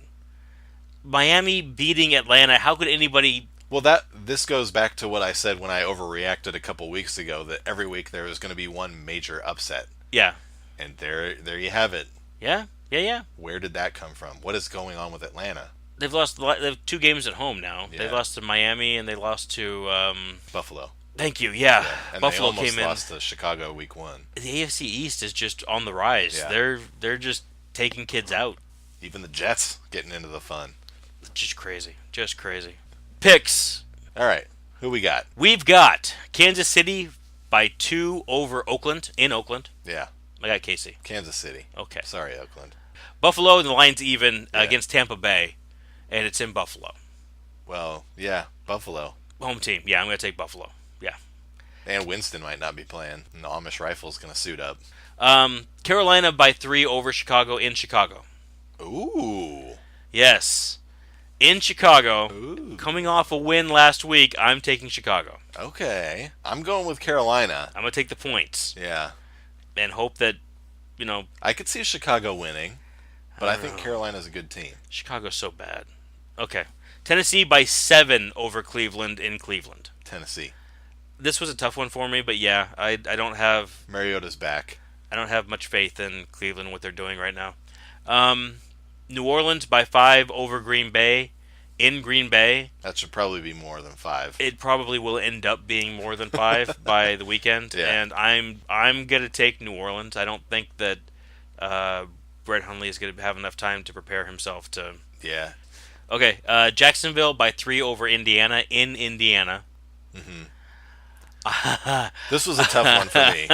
Miami beating Atlanta. How could anybody? Well, this goes back to what I said when I overreacted a couple weeks ago, that every week there was going to be one major upset. Yeah. And there you have it. Yeah. Where did that come from? What is going on with Atlanta? They have 2 games at home now. Yeah. They lost to Miami and they lost to Buffalo. Thank you. Yeah. And Buffalo they almost came in. lost to Chicago week 1. The AFC East is just on the rise. Yeah. They're just taking kids out. Even the Jets getting into the fun. Just crazy. Picks. All right. Who we got? We've got Kansas City by 2 over Oakland, in Oakland. Yeah. I got KC. Kansas City. Okay. Sorry, Oakland. Buffalo, the line's even against Tampa Bay, and it's in Buffalo. Well, yeah, Buffalo. Home team. Yeah, I'm going to take Buffalo. Yeah. And Winston might not be playing. And the Amish Rifle's going to suit up. Carolina by 3 over Chicago, in Chicago. Ooh. Yes. In Chicago. Ooh. Coming off a win last week, I'm taking Chicago. Okay. I'm going with Carolina. I'm going to take the points. Yeah. And hope that, I could see Chicago winning, but I think Carolina's a good team. Chicago's so bad. Okay. Tennessee by 7 over Cleveland, in Cleveland. Tennessee. This was a tough one for me, but yeah, I don't have... Mariota's back. I don't have much faith in Cleveland, what they're doing right now. New Orleans by 5 over Green Bay in Green Bay. That should probably be more than 5. It probably will end up being more than 5 by the weekend, and I'm gonna take New Orleans. I don't think that Brett Hundley is gonna have enough time to prepare himself to. Yeah. Okay, Jacksonville by 3 over Indiana in Indiana. This was a tough one for me.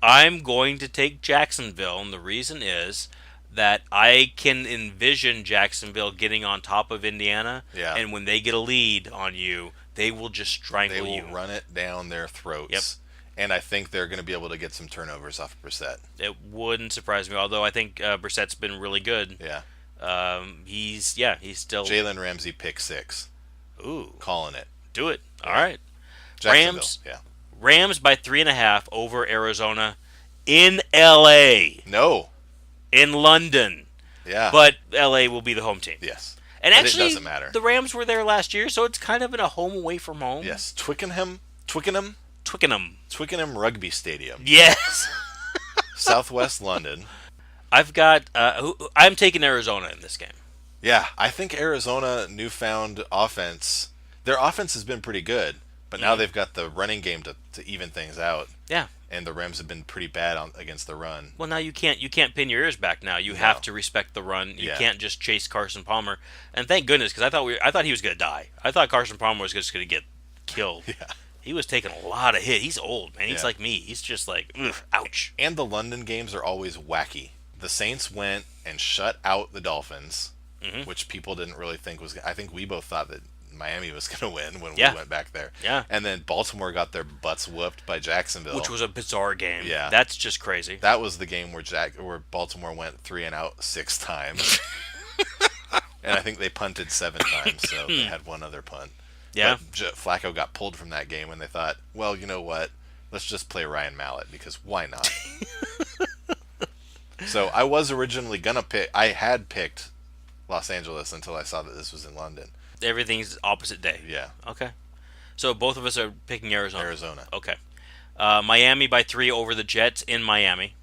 I'm going to take Jacksonville, and the reason is that I can envision Jacksonville getting on top of Indiana, and when they get a lead on you, they will just strangle you. They will run it down their throats. Yep. And I think they're going to be able to get some turnovers off of Brissett. It wouldn't surprise me, although I think Brissett's been really good. Yeah. He's still... Jalen Ramsey pick 6. Ooh. Calling it. Do it. All right. Rams by 3.5 over Arizona in L.A. No. In London. Yeah. But L.A. will be the home team. Yes. And but actually, it doesn't matter. The Rams were there last year, so it's kind of in a home away from home. Yes. Twickenham Rugby Stadium. Yes. Southwest London. I've got... I'm taking Arizona in this game. Yeah. I think Arizona newfound offense... Their offense has been pretty good, but now they've got the running game to even things out. Yeah. And the Rams have been pretty bad against the run. Well, now you can't pin your ears back. Now you have to respect the run. You can't just chase Carson Palmer. And thank goodness, because I thought he was going to die. I thought Carson Palmer was just going to get killed. Yeah. He was taking a lot of hits. He's old, man. He's like me. He's just like, ugh, ouch. And the London games are always wacky. The Saints went and shut out the Dolphins, which people didn't really think was. I think we both thought that Miami was going to win when we went back there. Yeah. And then Baltimore got their butts whooped by Jacksonville. Which was a bizarre game. Yeah. That's just crazy. That was the game where Baltimore went 3 and out 6 times. And I think they punted 7 times, so they had one other punt. Yeah. But Flacco got pulled from that game and they thought, well, you know what? Let's just play Ryan Mallett because why not? So I was originally going to pick... I had picked Los Angeles until I saw that this was in London. Everything's opposite day. Yeah. Okay. So both of us are picking Arizona. Arizona. Okay. Miami by 3 over the Jets in Miami.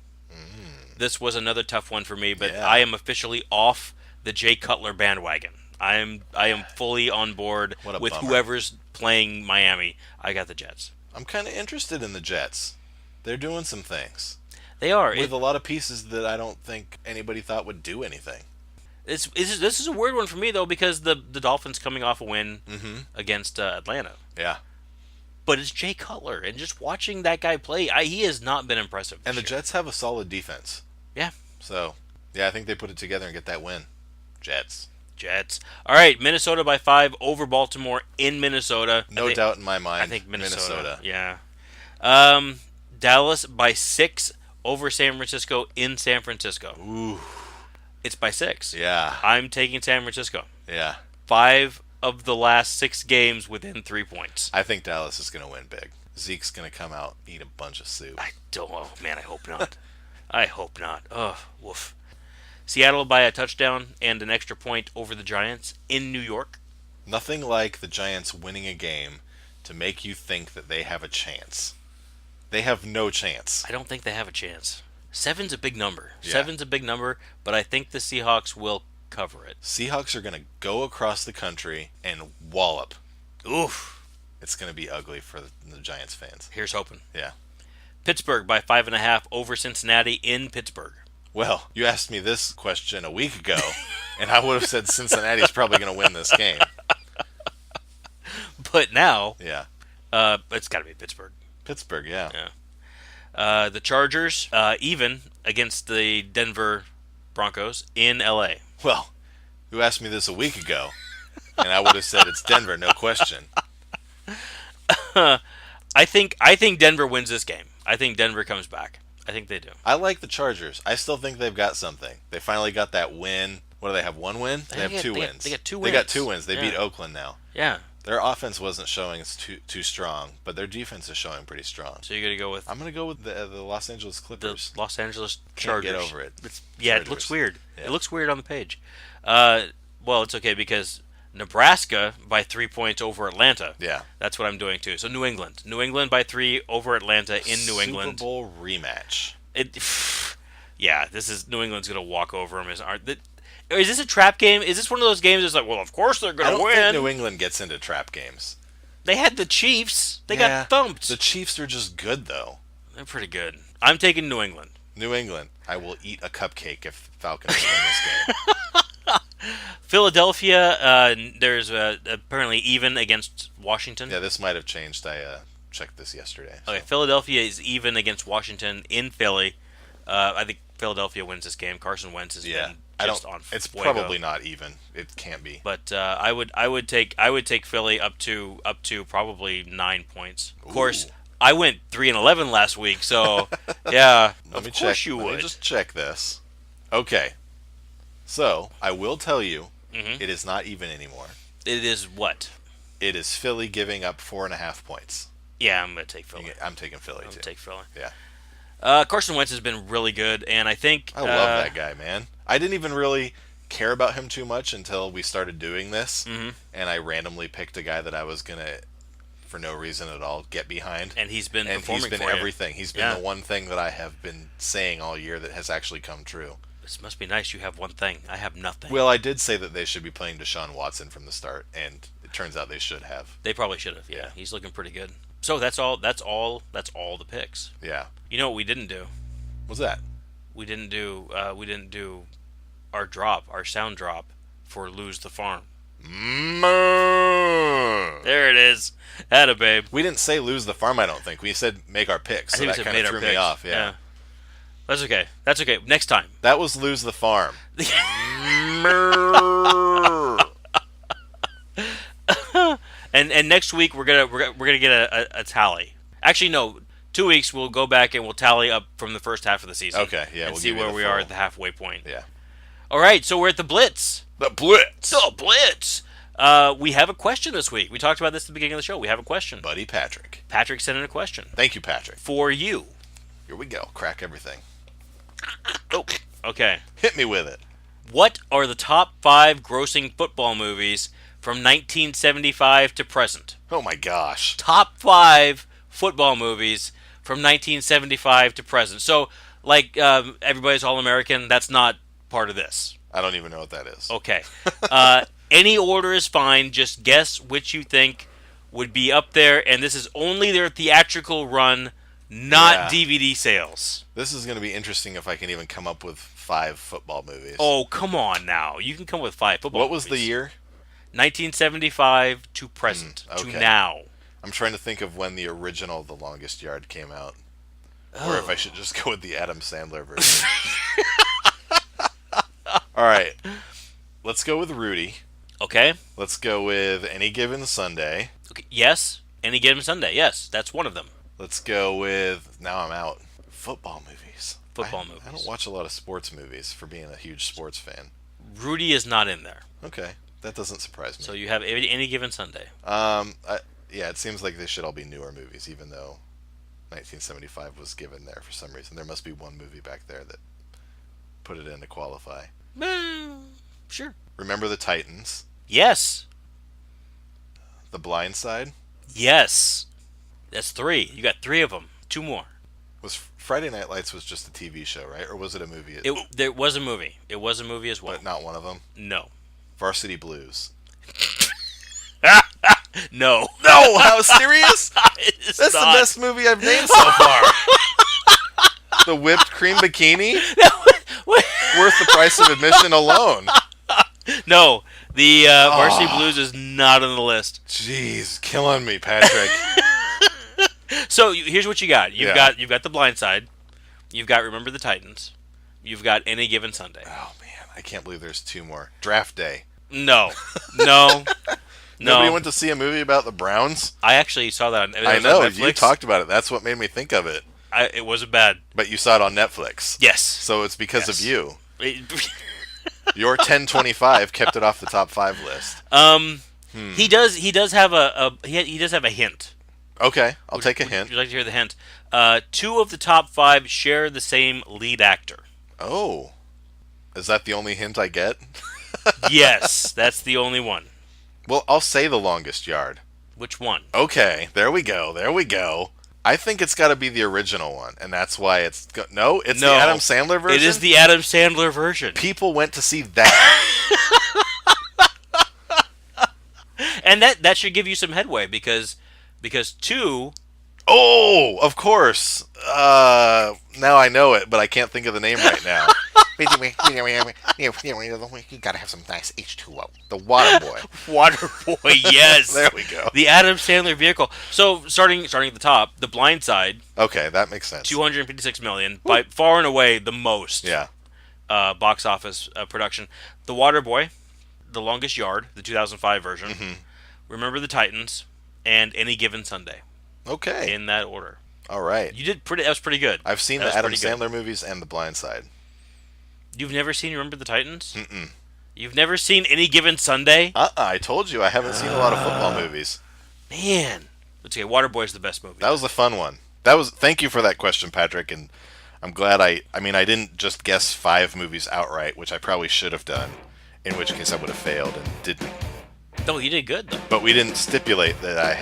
This was another tough one for me, but I am officially off the Jay Cutler bandwagon. I am fully on board with bummer. Whoever's playing Miami. I got the Jets. I'm kind of interested in the Jets. They're doing some things. They are. With a lot of pieces that I don't think anybody thought would do anything. This is a weird one for me, though, because the Dolphins coming off a win against Atlanta. Yeah. But it's Jay Cutler, and just watching that guy play, he has not been impressive. And the Jets have a solid defense. Yeah. So, yeah, I think they put it together and get that win. Jets. All right, Minnesota by 5 over Baltimore in Minnesota. No doubt in my mind. I think Minnesota. Yeah. Dallas by 6 over San Francisco in San Francisco. Ooh. It's by 6. Yeah. I'm taking San Francisco. Yeah. 5 of the last 6 games within 3 points. I think Dallas is going to win big. Zeke's going to come out, eat a bunch of soup. Oh, man, I hope not. I hope not. Oh, woof. Seattle by a touchdown and an extra point over the Giants in New York. Nothing like the Giants winning a game to make you think that they have a chance. They have no chance. I don't think they have a chance. 7's a big number. Yeah. 7's a big number, but I think the Seahawks will cover it. Seahawks are going to go across the country and wallop. Oof. It's going to be ugly for the Giants fans. Here's hoping. Yeah. Pittsburgh by 5.5 over Cincinnati in Pittsburgh. Well, you asked me this question a week ago, and I would have said Cincinnati's probably going to win this game. But now, it's got to be Pittsburgh. Pittsburgh, yeah. The Chargers, even against the Denver Broncos in L.A. Well, you asked me this a week ago, and I would have said it's Denver, no question. I think Denver wins this game. I think Denver comes back. I think they do. I like the Chargers. I still think they've got something. They finally got that win. What do they have? 1 win? They have 2 wins. They got 2 wins. They got 2 wins. They beat Oakland now. Yeah. Their offense wasn't showing too strong, but their defense is showing pretty strong. So you're going to go with... I'm going to go with the Los Angeles Clippers. The Los Angeles Can't Chargers. get over it. It looks weird. Yeah. It looks weird on the page. Well, it's okay because Nebraska by 3 points over Atlanta. Yeah. That's what I'm doing too. So New England by 3 over Atlanta in New England. Super Bowl rematch. Yeah, this is New England's going to walk over them. Is this a trap game? Is this one of those games that's like, well, of course they're I going to don't win? think New England gets into trap games. They had the Chiefs. They Yeah, got thumped. The Chiefs are just good, though. They're pretty good. I'm taking New England. New England. I will eat a cupcake if Falcons win this game. Philadelphia, there's apparently even against Washington. Yeah, this might have changed. I checked this yesterday. Okay, Philadelphia is even against Washington in Philly. I think Philadelphia wins this game. Carson Wentz has been just on It's fuego. probably not even. It can't be. But I would take Philly up to probably 9 points. Of course, I went 3-11 last week, so yeah. Let me of course check. you Let would. me just check this. Okay. So I will tell you, Mm-hmm. it is not even anymore. It is what? It is Philly giving up 4.5 points. Yeah, I'm gonna take Philly. I'm taking Philly I'm too. gonna take Philly. Yeah. Carson Wentz has been really good, and I think I love that guy, man. I didn't even really care about him too much until we started doing this, and I randomly picked a guy that I was gonna, for no reason at all, get behind. And he's been and performing he's been for you. everything. He's been the one thing that I have been saying all year that has actually come true. This must be nice. You have one thing. I have nothing. Well, I did say that they should be playing Deshaun Watson from the start, and it turns out they should have. They probably should have. Yeah, he's looking pretty good. So that's all the picks. Yeah. You know what we didn't do? What's that? We didn't do our sound drop for Lose the Farm. There it is. Atta babe. We didn't say lose the farm, I don't think. We said make our picks, I so think we that said kind made of our threw me picks. off. Yeah. That's okay. That's okay. Next time. That was lose the farm. And next week we're gonna get a tally. Actually, no. 2 weeks we'll go back and we'll tally up from the first half of the season. Okay, yeah, and we'll see give you where the we are full- at the halfway point. Yeah. All right, so we're at the Blitz. The Blitz. The Blitz. We have a question this week. We talked about this at the beginning of the show. We have a question. Buddy Patrick. Patrick sent in a question Thank you, Patrick. for you. Here we go. Crack everything. Oh, okay. Hit me with it. What are the top 5 grossing football movies from 1975 to present? Oh my gosh. Top 5 football movies from 1975 to present. So, like Everybody's All-American, that's not part of this. I don't even know what that is. Okay. Any order is fine. Just guess which you think would be up there, and this is only their theatrical run, not DVD sales. This is going to be interesting if I can even come up with 5 football movies. Oh, come on now. You can come with 5 football What was the movies. year? 1975 to present, to okay. now. I'm trying to think of when the original The Longest Yard came out. Or if I should just go with the Adam Sandler version. All right. Let's go with Rudy. Okay. Let's go with Any Given Sunday. Okay. Yes. Any Given Sunday. Yes, that's one of them. Let's go with, now I'm out, football movies. Football I movies. don't watch a lot of sports movies for being a huge sports fan. Rudy is not in there. Okay. That doesn't surprise me. So you have Any Given Sunday. Yeah, it seems like they should all be newer movies, even though 1975 was given there for some reason. There must be one movie back there that put it in to qualify. Sure. Remember the Titans, Yes. The Blind Side. Yes. That's 3. You got 3 of them. 2 more. Was Friday Night Lights was just a TV show, right? Or was it a movie? There was a movie. It was a movie as well. But not one of them. No. Varsity Blues. No. No, how serious? It's That's not. the best movie I've named so far. The whipped cream bikini? Worth the price of admission alone. No. The Varsity Blues is not on the list. Jeez, killing me, Patrick. So here's what you got. You've Yeah. got The Blind Side. You've got Remember the Titans. You've got Any Given Sunday. Oh, man, I can't believe there's 2 more. Draft Day. No. No. Nobody No. went to see a movie about the Browns? I actually saw that. It I was know, on Netflix. you talked about it. That's what made me think of it. It wasn't bad. But you saw it on Netflix. Yes. So it's because of you. It- Your 1025 kept it off the top 5 list. He does have a hint. Okay, I'll take a hint. Would you like to hear the hint? 2 of the top 5 share the same lead actor. Oh. Is that the only hint I get? Yes, that's the only one. Well, I'll say The Longest Yard. Which one? Okay, there we go. I think it's got to be the original one, and that's why it's no. It's No, the Adam Sandler version. It is the Adam Sandler version. People went to see that. And that should give you some headway because 2. Oh, of course. Now I know it, but I can't think of the name right now. You gotta have some nice H2O. The Water Boy. Water Boy, yes. There we go. The Adam Sandler vehicle. So starting at the top, The Blind Side, Okay, that makes sense. $256 million, by far and away the most. Yeah. Box office production. The Water Boy, The Longest Yard, the 2005 version. Mm-hmm. Remember the Titans, and Any Given Sunday. Okay. In that order. All right. You did pretty. That was pretty good. I've seen That the was Adam pretty good. Sandler movies and The Blind Side. You've never seen Remember the Titans? Mm-mm. You've never seen Any Given Sunday? I told you I haven't seen a lot of football movies. Man. It's okay. Waterboy's the best movie. That was a fun one. Thank you for that question, Patrick, and I'm glad I didn't just guess 5 movies outright, which I probably should have done, in which case I would have failed and didn't. No, you did good, though. But we didn't stipulate that I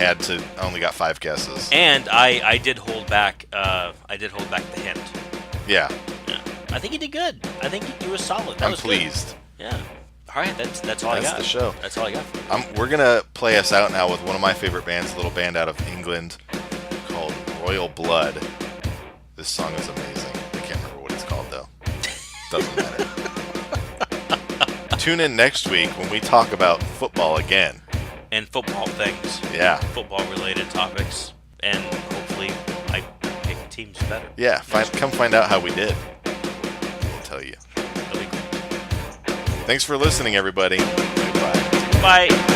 only got 5 guesses. And I did hold back. The hint. Yeah. I think you did good. I think you were solid. That I'm was pleased. Good. Yeah. All right. That's all I got. That's the show. That's all I got. We're gonna play us out now with one of my favorite bands, a little band out of England called Royal Blood. This song is amazing. I can't remember what it's called though. Doesn't matter. Tune in next week when we talk about football again. And football things. Yeah. Football-related topics. And hopefully I pick teams better. Yeah. Come find out how we did. We'll tell you. That'll be great. Thanks for listening, everybody. Goodbye. Bye.